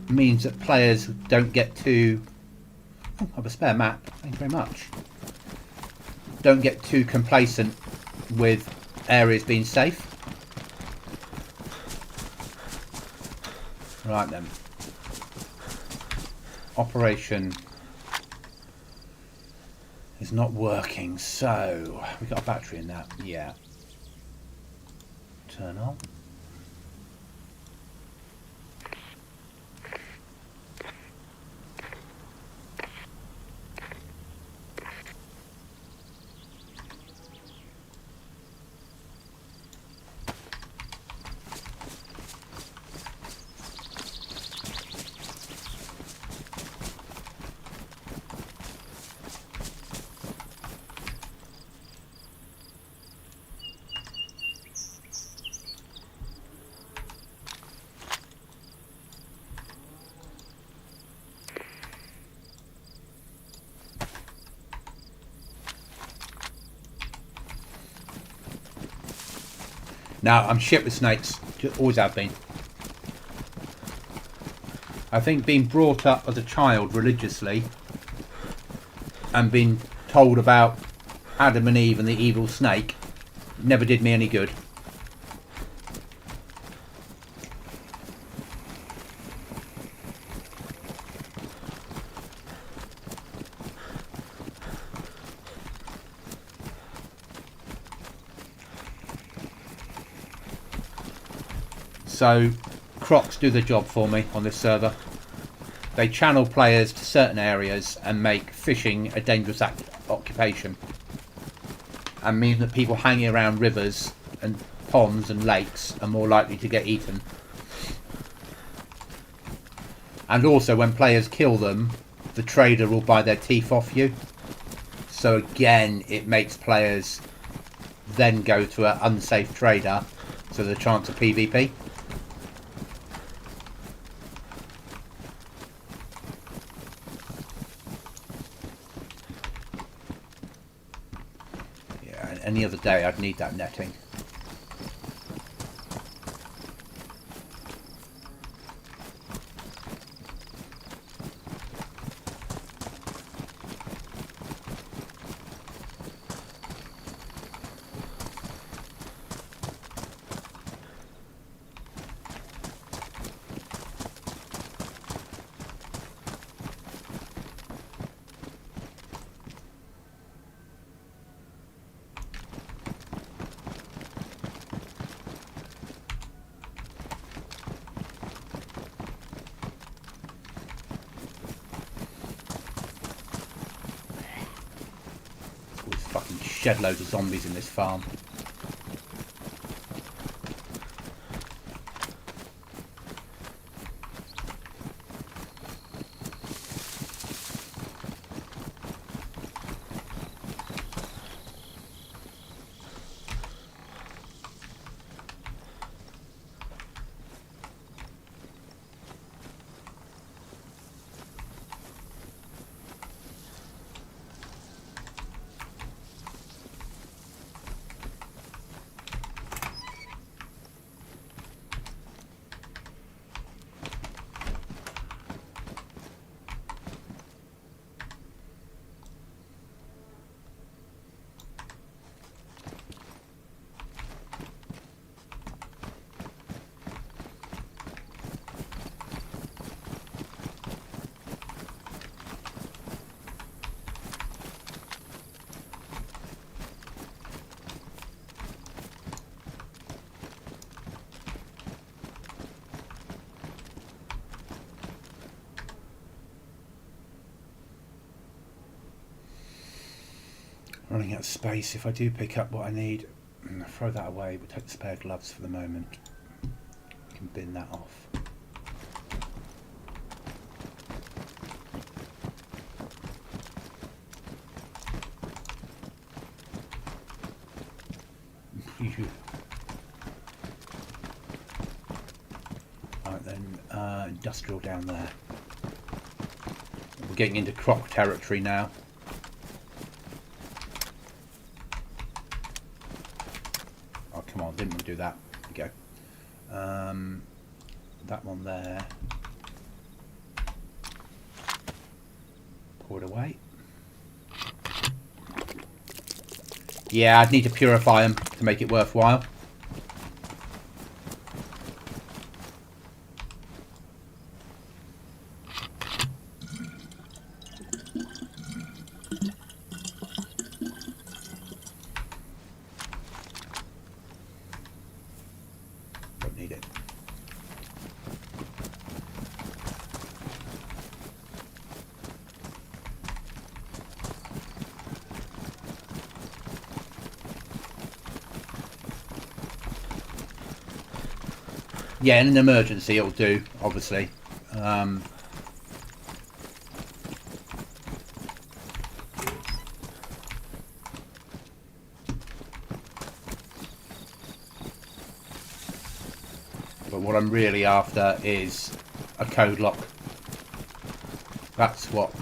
means that players don't get too... Oh, I have a spare map. Thank you very much. Don't get too complacent with areas being safe. Right then. Operation is not working, so we got a battery in that. Yeah. Turn on. Now, I'm shit with snakes. Always have been. I think being brought up as a child religiously and being told about Adam and Eve and the evil snake never did me any good. So crocs do the job for me on this server. They channel players to certain areas and make fishing a dangerous occupation, and mean that people hanging around rivers and ponds and lakes are more likely to get eaten. And also when players kill them, the trader will buy their teeth off you. So again, it makes players then go to an unsafe trader, so the chance of PvP. Yeah, any other day I'd need that netting. Fucking shed loads of zombies in this farm. Running out of space. If I do pick up what I need, throw that away. We'll take the spare gloves for the moment. We can bin that off. Right then, industrial down there. We're getting into croc territory now. Come on, didn't we do that? There we go. That one there. Pour it away. Yeah, I'd need to purify them to make it worthwhile. Need it. Yeah, in an emergency it'll do, obviously. But what I'm really after is a code lock. That's what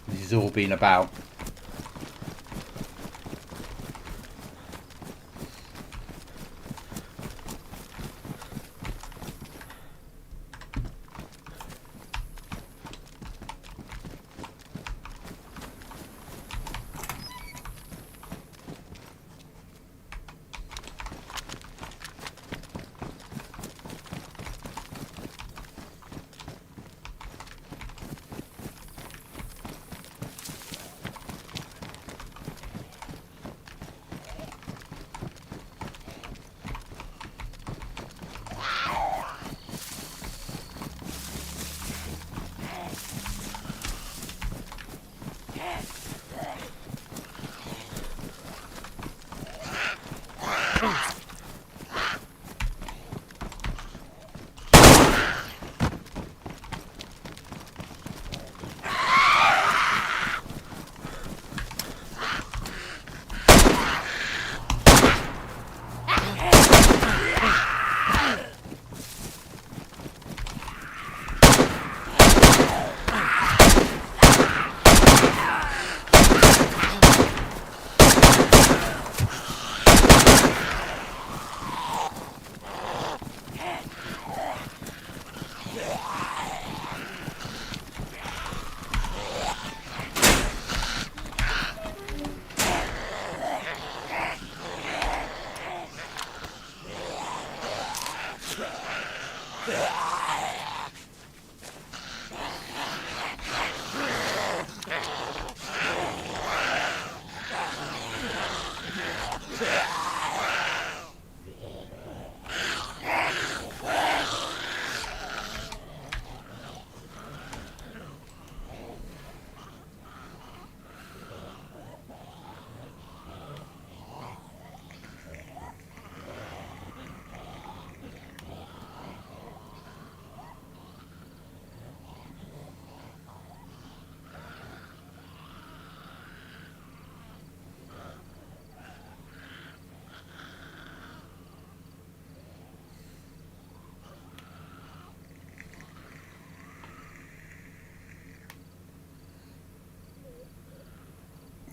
this has all been about.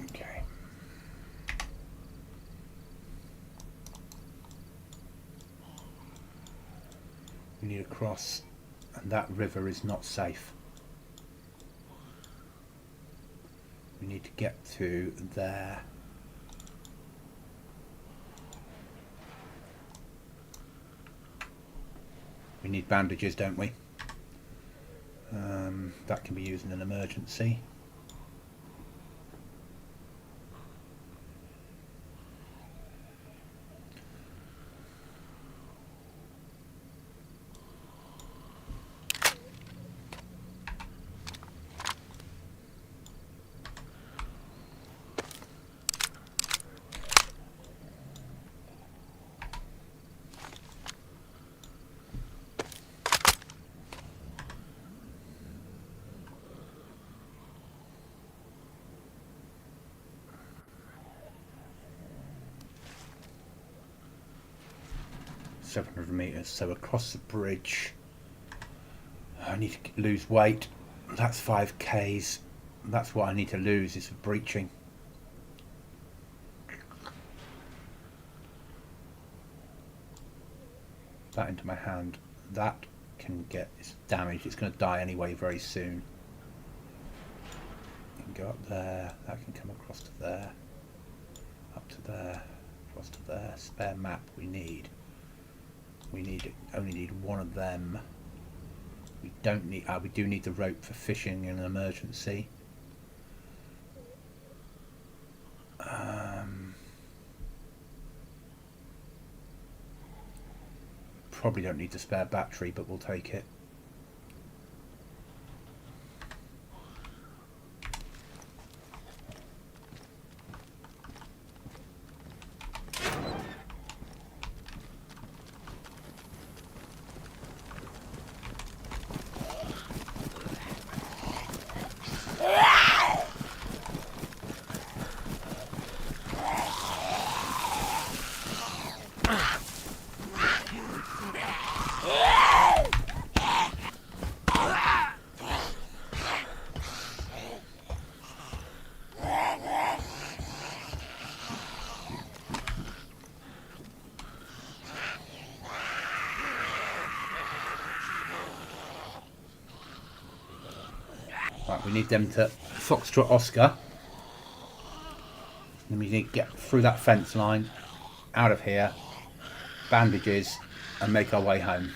Okay. We need to cross, and that river is not safe. We need to get to there. We need bandages, don't we? That can be used in an emergency. $700 meters, so across the bridge I need to lose weight. That's 5Ks. That's what I need to lose, is for breaching. That into my hand. That can get its damaged. It's going to die anyway very soon. You can go up there. That can come across to there. Up to there. Across to there. Spare map we need. Only need one of them. We don't need. We do need the rope for fishing in an emergency. Probably don't need the spare battery, but we'll take it. Right, we need them to Foxtrot Oscar. Then we need to get through that fence line, out of here, bandages, and make our way home.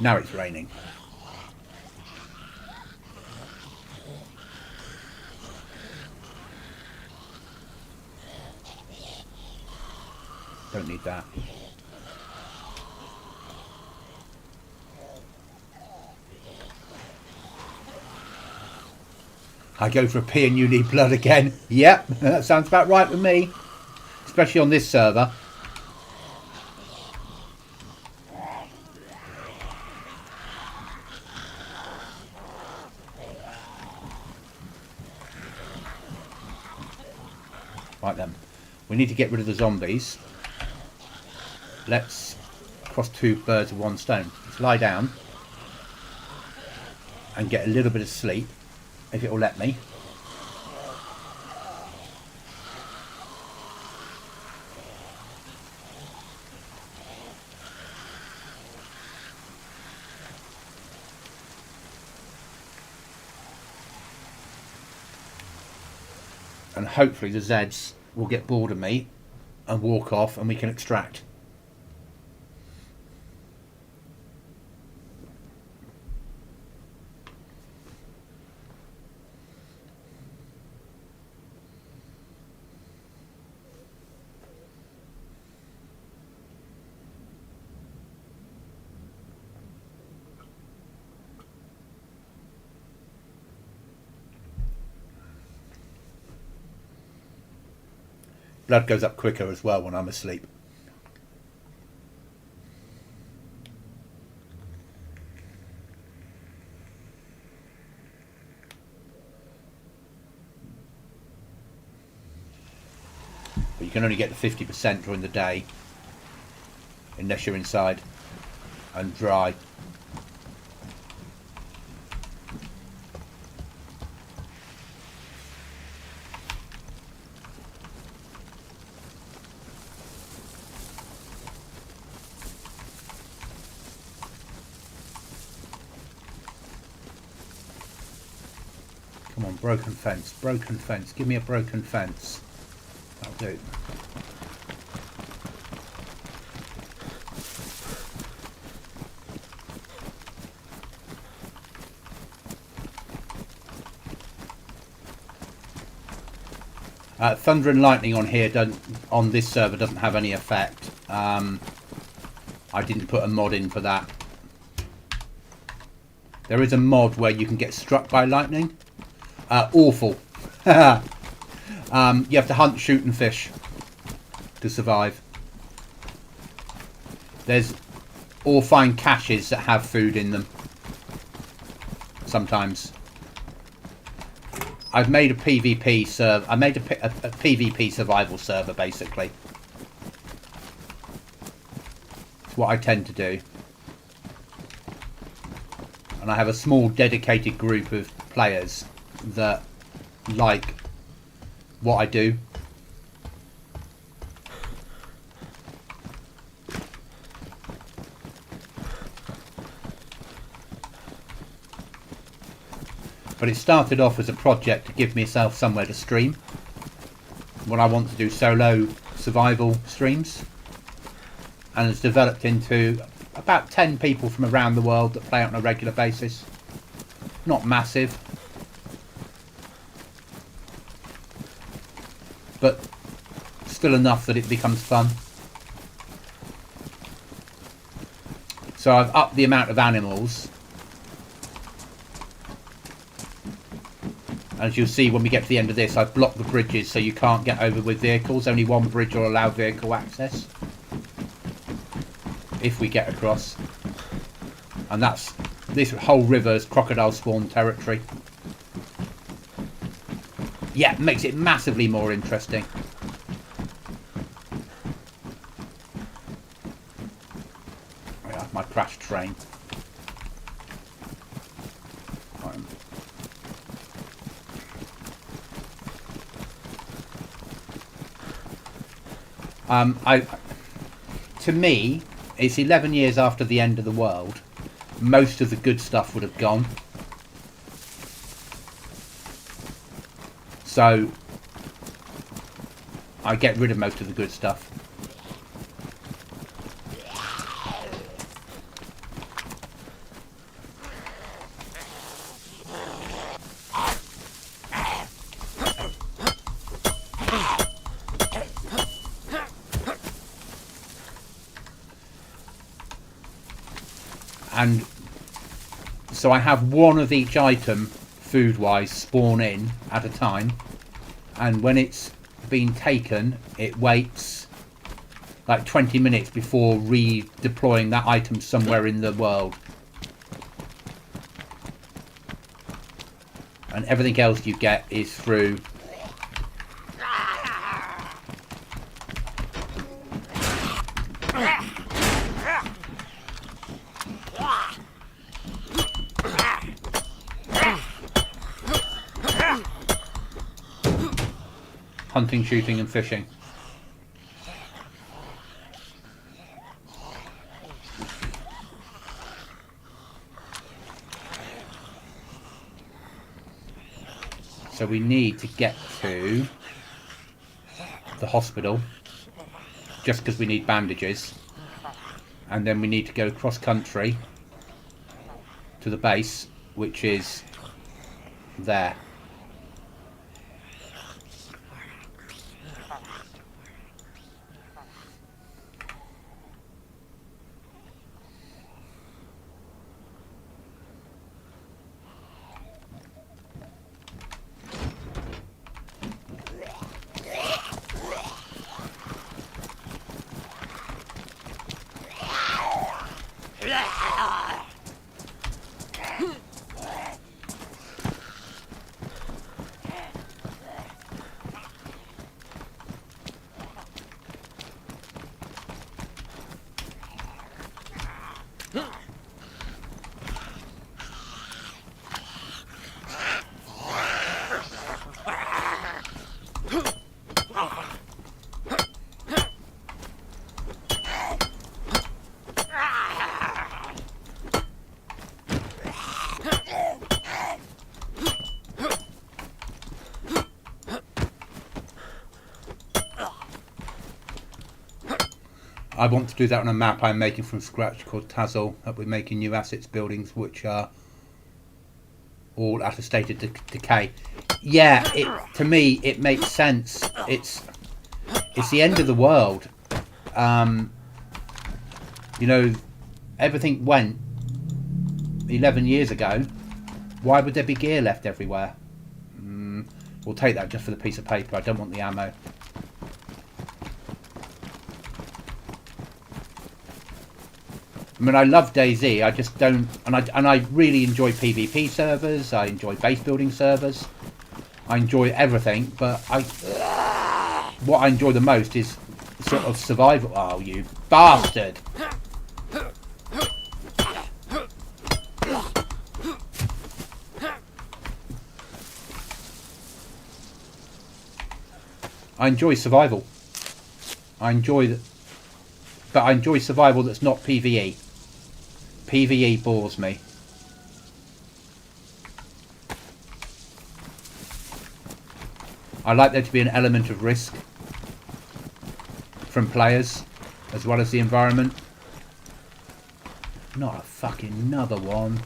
Now it's raining. Don't need that. I go for a pee and you need blood again. Yep, that sounds about right with me. Especially on this server. Right then, we need to get rid of the zombies. Let's cross two birds with one stone. Let's lie down and get a little bit of sleep, if it will let me. And hopefully the Zeds will get bored of me and walk off and we can extract. Blood goes up quicker as well when I'm asleep. But you can only get the 50% during the day unless you're inside and dry. Come on, broken fence, broken fence. Give me a broken fence. That'll do. Thunder and lightning on here on this server doesn't have any effect. I didn't put a mod in for that. There is a mod where you can get struck by lightning. Awful. You have to hunt, shoot and fish to survive. Or find caches that have food in them. Sometimes. I've made a PvP server. I made a PvP survival server basically. It's what I tend to do. And I have a small dedicated group of players that like what I do. But it started off as a project to give myself somewhere to stream when I want to do solo survival streams, and it's developed into about 10 people from around the world that play it on a regular basis. Not massive, but still enough that it becomes fun. So I've upped the amount of animals. As you'll see when we get to the end of this, I've blocked the bridges so you can't get over with vehicles. Only one bridge will allow vehicle access. If we get across. And this whole river is crocodile spawn territory. Yeah, makes it massively more interesting. I have my crashed train. To me, it's 11 years after the end of the world. Most of the good stuff would have gone. So, I get rid of most of the good stuff. And so I have one of each item food-wise spawn in at a time, and when it's been taken it waits like 20 minutes before redeploying that item somewhere in the world. And everything else you get is through hunting, shooting and fishing. So we need to get to the hospital just because we need bandages, and then we need to go cross country to the base, which is there. I want to do that on a map I'm making from scratch called Tazil, that we're making new assets buildings which are all at a state of decay. Yeah, to me it makes sense. It's the end of the world. You know, everything went 11 years ago. Why would there be gear left everywhere? We'll take that just for the piece of paper. I don't want the ammo. I mean, I love DayZ. I just don't, and I really enjoy PvP servers. I enjoy base building servers. I enjoy everything, but what I enjoy the most is sort of survival. Oh, you bastard! I enjoy survival. I enjoy survival that's not PvE. PvE bores me. I like there to be an element of risk from players as well as the environment. Not a fucking another one.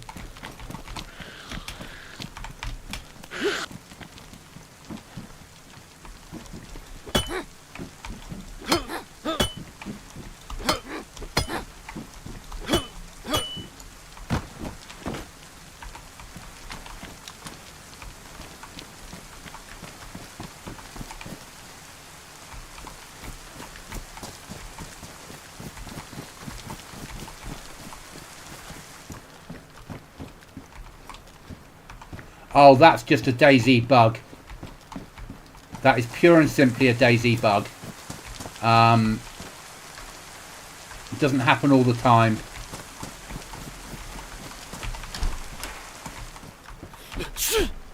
Oh, that's just a DayZ bug. That is pure and simply a DayZ bug. It doesn't happen all the time.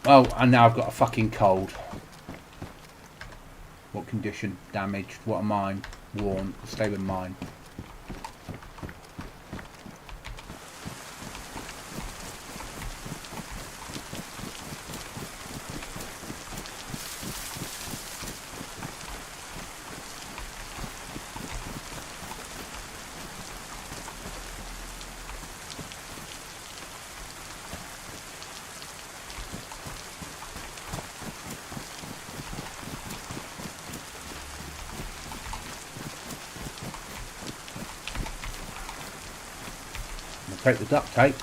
Oh, and now I've got a fucking cold. What condition? Damaged. What am I? Worn. Stay with mine. Take the duct tape.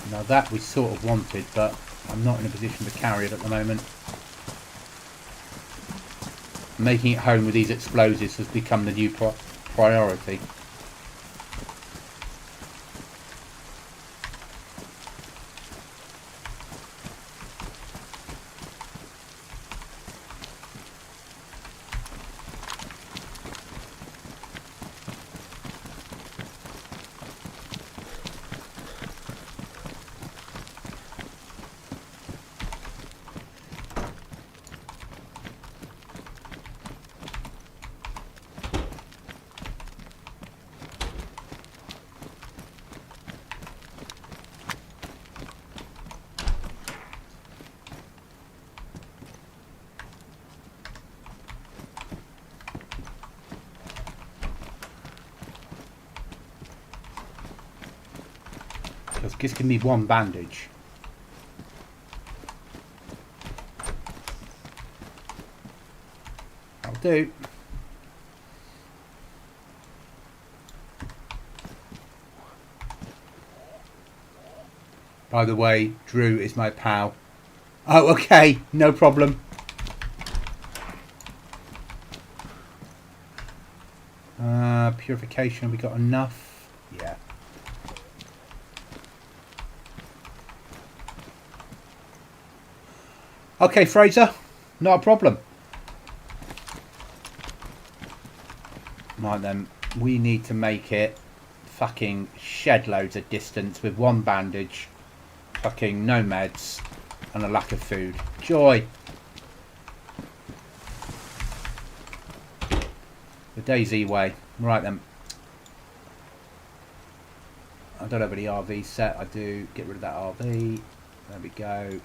Now that we sort of wanted, but I'm not in a position to carry it at the moment. Making it home with these explosives has become the new priority. Just give me one bandage. I'll do. By the way, Drew is my pal. Oh, okay, no problem. Purification, we got enough? Yeah. Okay, Fraser, not a problem. Right then, we need to make it fucking shed loads of distance with one bandage, fucking no meds, and a lack of food. Joy! The DayZ way. Right then. I don't have any RV set. I do. Get rid of that RV. There we go.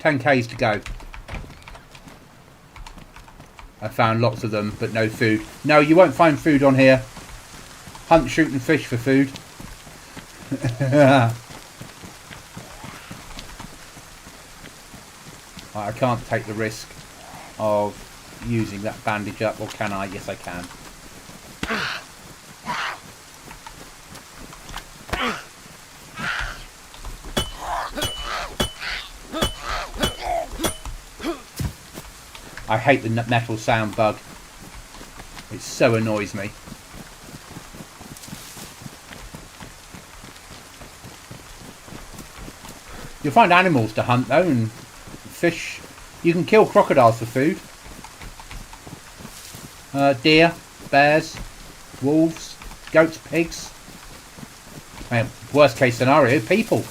$10Ks to go. I found lots of them, but no food. No, you won't find food on here. Hunt, shoot and fish for food. I can't take the risk of using that bandage up, or can I? Yes, I can. I hate the metal sound bug. It so annoys me. You'll find animals to hunt though, and fish. You can kill crocodiles for food. Deer, bears, wolves, goats, pigs. I mean, worst case scenario, people.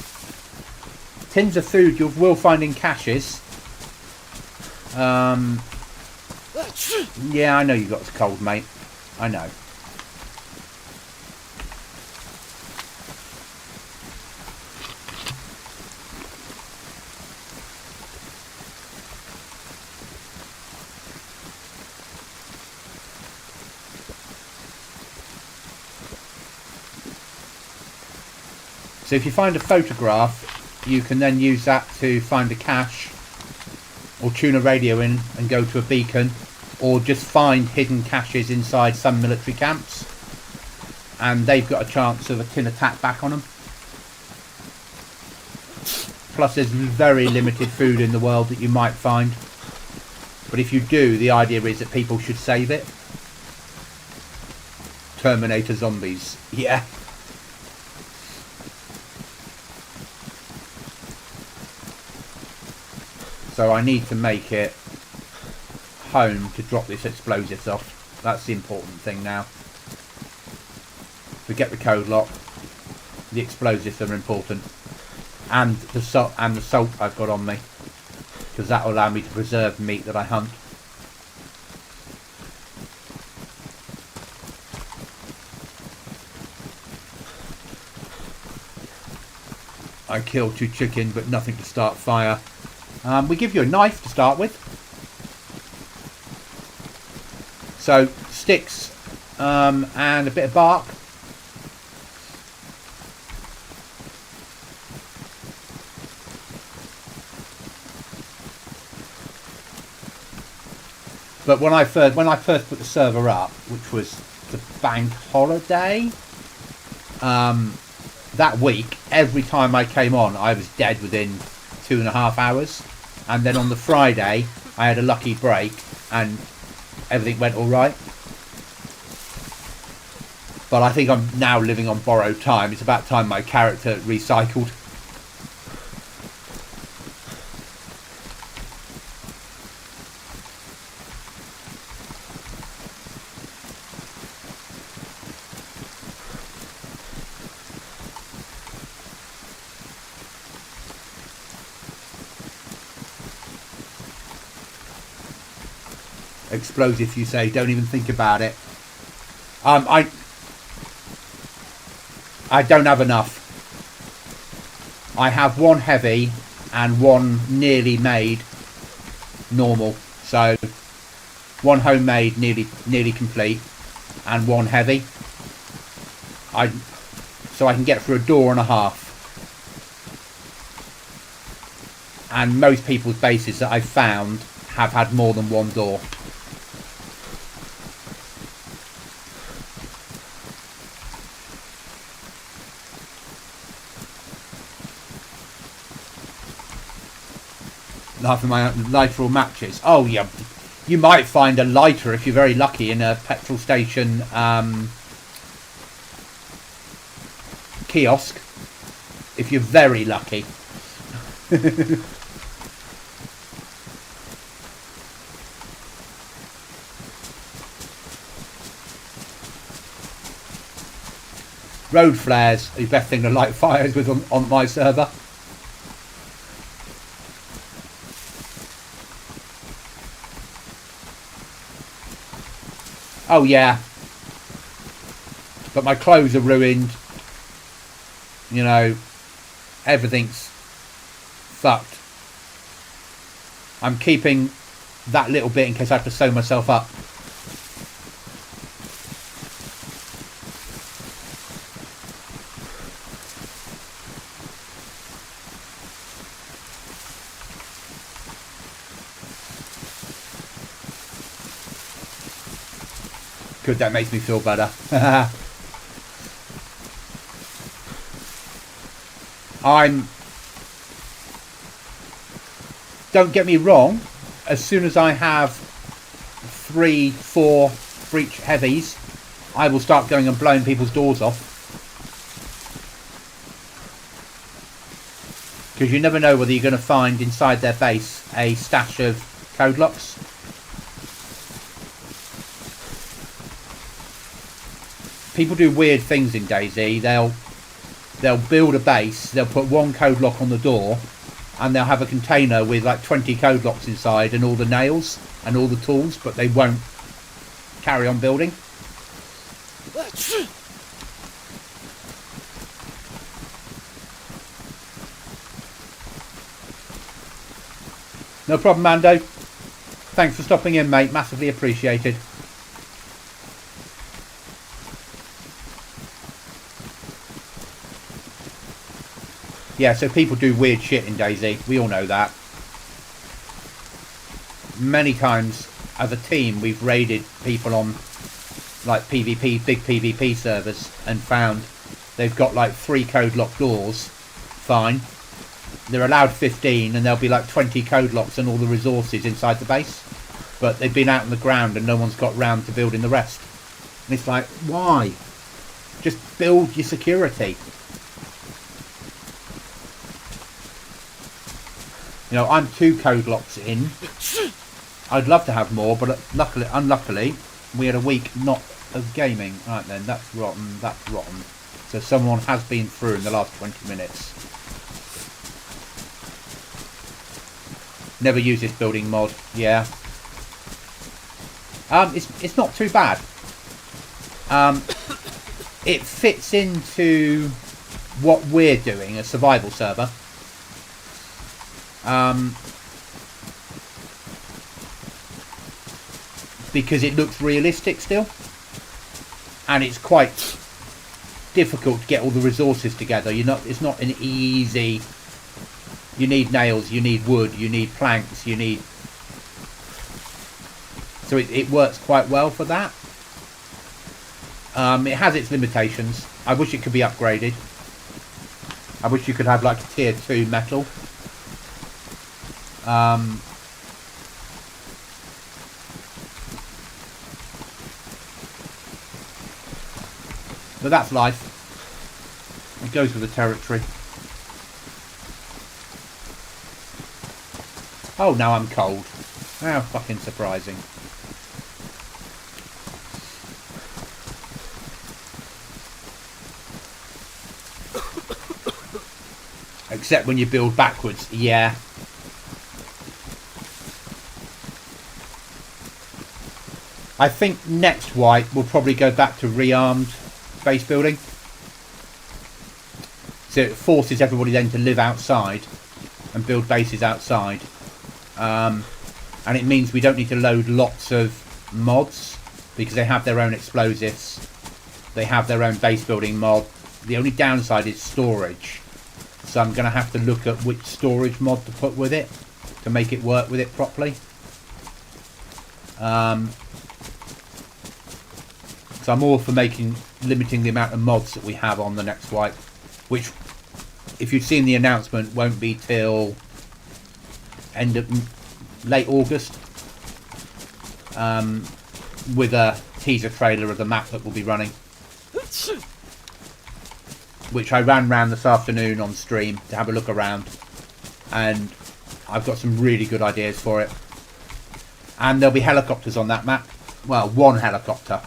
Tins of food you will find in caches. Yeah, I know you got a cold, mate. I know. So if you find a photograph, you can then use that to find a cache, or tune a radio in and go to a beacon, or just find hidden caches inside some military camps, and they've got a chance of a tin attack back on them. Plus there's very limited food in the world that you might find, but if you do, the idea is that people should save it. Terminator zombies, yeah. So I need to make it home to drop this explosives off. That's the important thing now. Forget the code lock. The explosives are important, and the salt I've got on me, because that will allow me to preserve meat that I hunt. I killed 2 chicken, but nothing to start fire. We give you a knife to start with. So, sticks and a bit of bark. But when I first put the server up, which was the bank holiday, that week, every time I came on, I was dead within 2.5 hours. And then on the Friday, I had a lucky break and everything went all right. But I think I'm now living on borrowed time. It's about time my character recycled. Explosive, you say, don't even think about it. I don't have enough. I have 1 heavy and 1 nearly made normal, so 1 homemade nearly complete, and 1 heavy. So I can get through a door and a half. And most people's bases that I've found have had more than 1 door. Laughing my lighter or matches. Oh yeah, you might find a lighter if you're very lucky in a petrol station kiosk. If you're very lucky. Road flares are the best thing to light fires with on my server. Oh yeah, but my clothes are ruined, you know, everything's fucked. I'm keeping that little bit in case I have to sew myself up. Good, that makes me feel better. Don't get me wrong, as soon as I have 3, 4 breach heavies, I will start going and blowing people's doors off. Because you never know whether you're going to find inside their base a stash of code locks. People do weird things in DayZ. They'll build a base, they'll put 1 code lock on the door, and they'll have a container with like 20 code locks inside and all the nails and all the tools, but they won't carry on building. No problem, Mando. Thanks for stopping in, mate. Massively appreciated. Yeah, so people do weird shit in DayZ. We all know that. Many times as a team we've raided people on like PvP, big PvP servers and found they've got like 3 code lock doors. Fine. They're allowed 15 and there'll be like 20 code locks and all the resources inside the base. But they've been out on the ground and no one's got round to building the rest. And it's like, why? Just build your security. You know, I'm 2 code locks in. I'd love to have more, but unluckily, we had a week not of gaming. Right then, that's rotten, that's rotten. So someone has been through in the last 20 minutes. Never use this building mod, yeah. It's not too bad. It fits into what we're doing, a survival server. Because it looks realistic still, and it's quite difficult to get all the resources together. It's not an easy. You need nails, you need wood, you need planks, you need. So it works quite well for that. It has its limitations. I wish it could be upgraded. I wish you could have like a tier 2 metal. But that's life. It goes with the territory. Oh, now I'm cold. How fucking surprising. Except when you build backwards, yeah. I think next wipe we'll probably go back to rearmed base building. So it forces everybody then to live outside and build bases outside. And it means we don't need to load lots of mods because they have their own explosives. They have their own base building mod. The only downside is storage. So I'm going to have to look at which storage mod to put with it to make it work with it properly. So I'm all for limiting the amount of mods that we have on the next wipe, which, if you've seen the announcement, won't be till end of late August, with a teaser trailer of the map that we'll be running, which I ran round this afternoon on stream to have a look around, and I've got some really good ideas for it. And there'll be helicopters on that map. Well, one helicopter.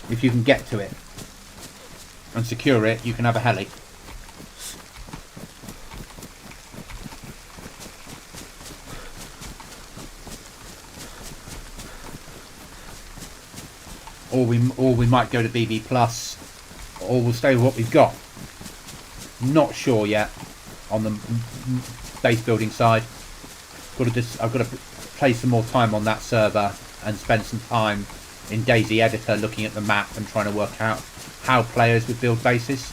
If you can get to it and secure it, you can have a heli. Or we might go to BB Plus, or we'll stay with what we've got. Not sure yet on the base building side. I've got to play some more time on that server and spend some time in DayZ editor looking at the map and trying to work out how players would build bases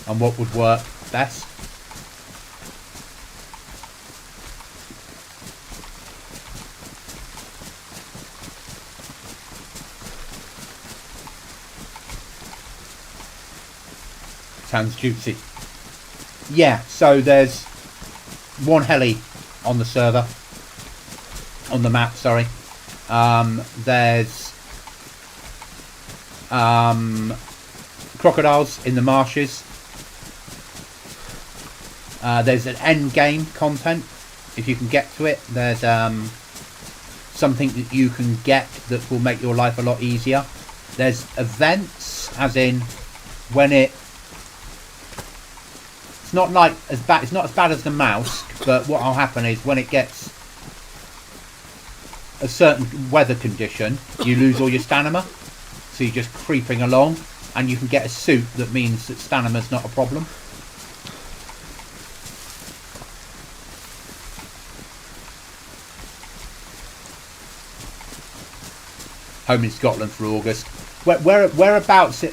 and what would work best. Sounds juicy. Yeah, so there's one heli on the server, on the map, sorry. There's crocodiles in the marshes. There's an end game content, if you can get to it. There's something that you can get that will make your life a lot easier. There's events, as in when it's not like as bad. It's not as bad as the mouse, but what will happen is when it gets a certain weather condition, you lose all your stamina. So you're just creeping along, and you can get a suit that means that stamina's not a problem. Home in Scotland for August. Whereabouts?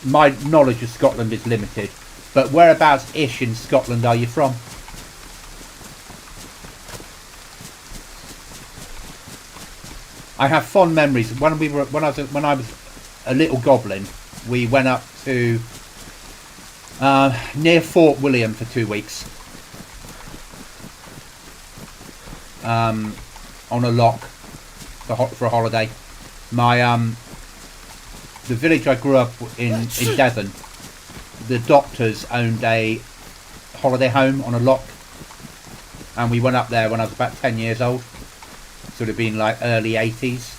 My knowledge of Scotland is limited, but whereabouts-ish in Scotland are you from? I have fond memories. When I was a little goblin, we went up to near Fort William for 2 weeks on a loch for a holiday. The village I grew up in Devon, the doctors owned a holiday home on a loch, and we went up there when I was about 10 years old. So it would have been like early 80s.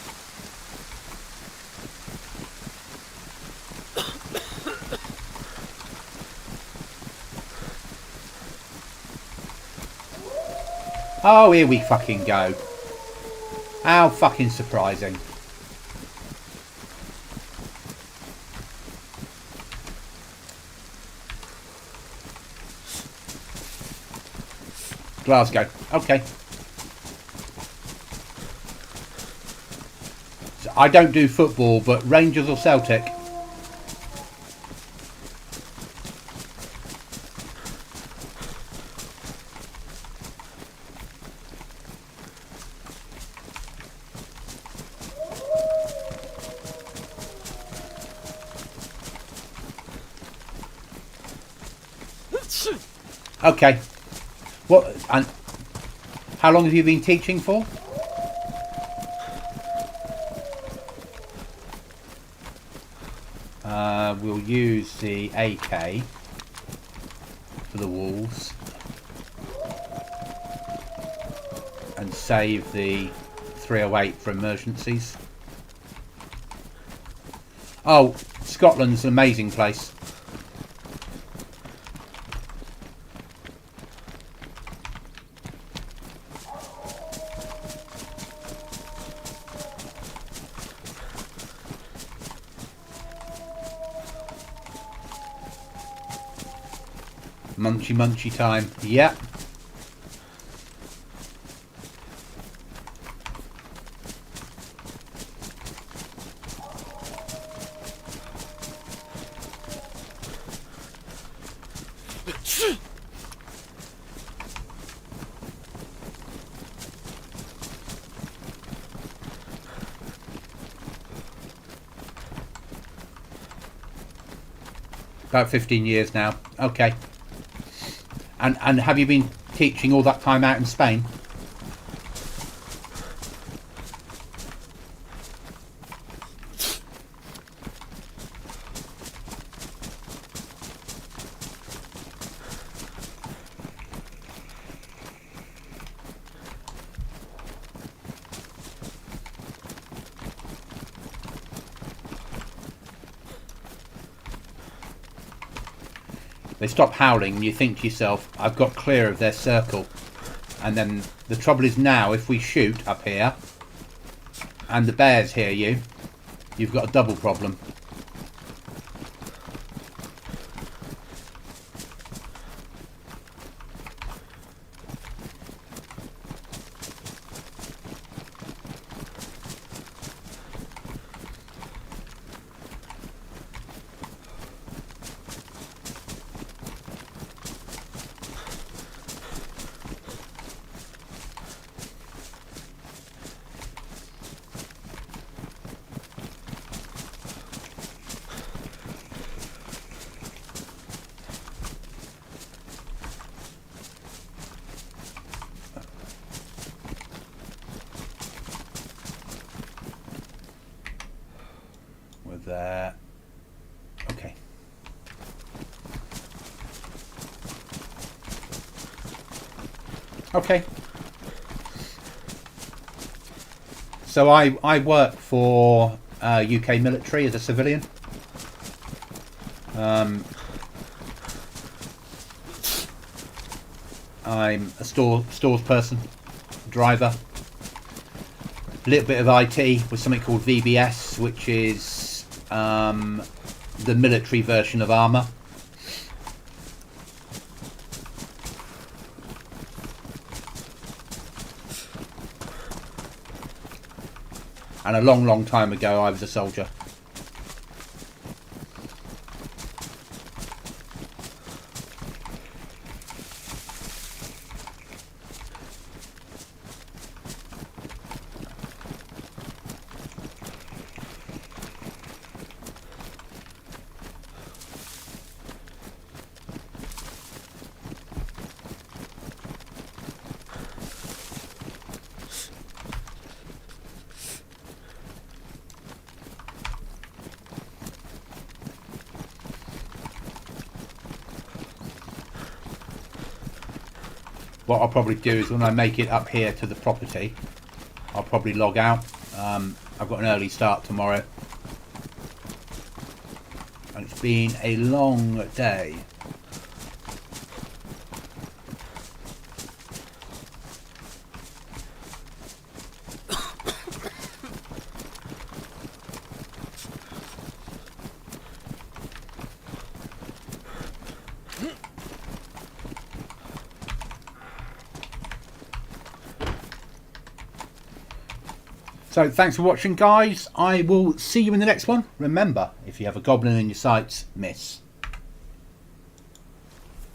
Oh, here we fucking go. How fucking surprising. Glasgow. Okay. So I don't do football, but Rangers or Celtic? Okay. What? And how long have you been teaching for? We'll use the AK for the walls and save the 308 for emergencies. Oh, Scotland's an amazing place. Munchy time. Yeah. About 15 years now. Okay. And have you been teaching all that time out in Spain? They stop howling and you think to yourself, I've got clear of their circle. And then the trouble is now, if we shoot up here and the bears hear you, you've got a double problem. We're there. Okay. Okay. So I work for UK military as a civilian. I'm a stores person, driver. A little bit of IT with something called VBS, which is the military version of armour. And a long, long time ago, I was a soldier. What I'll probably do is when I make it up here to the property, I'll probably log out. I've got an early start tomorrow. And it's been a long day. So thanks for watching, guys. I will see you in the next one. Remember, if you have a goblin in your sights, miss.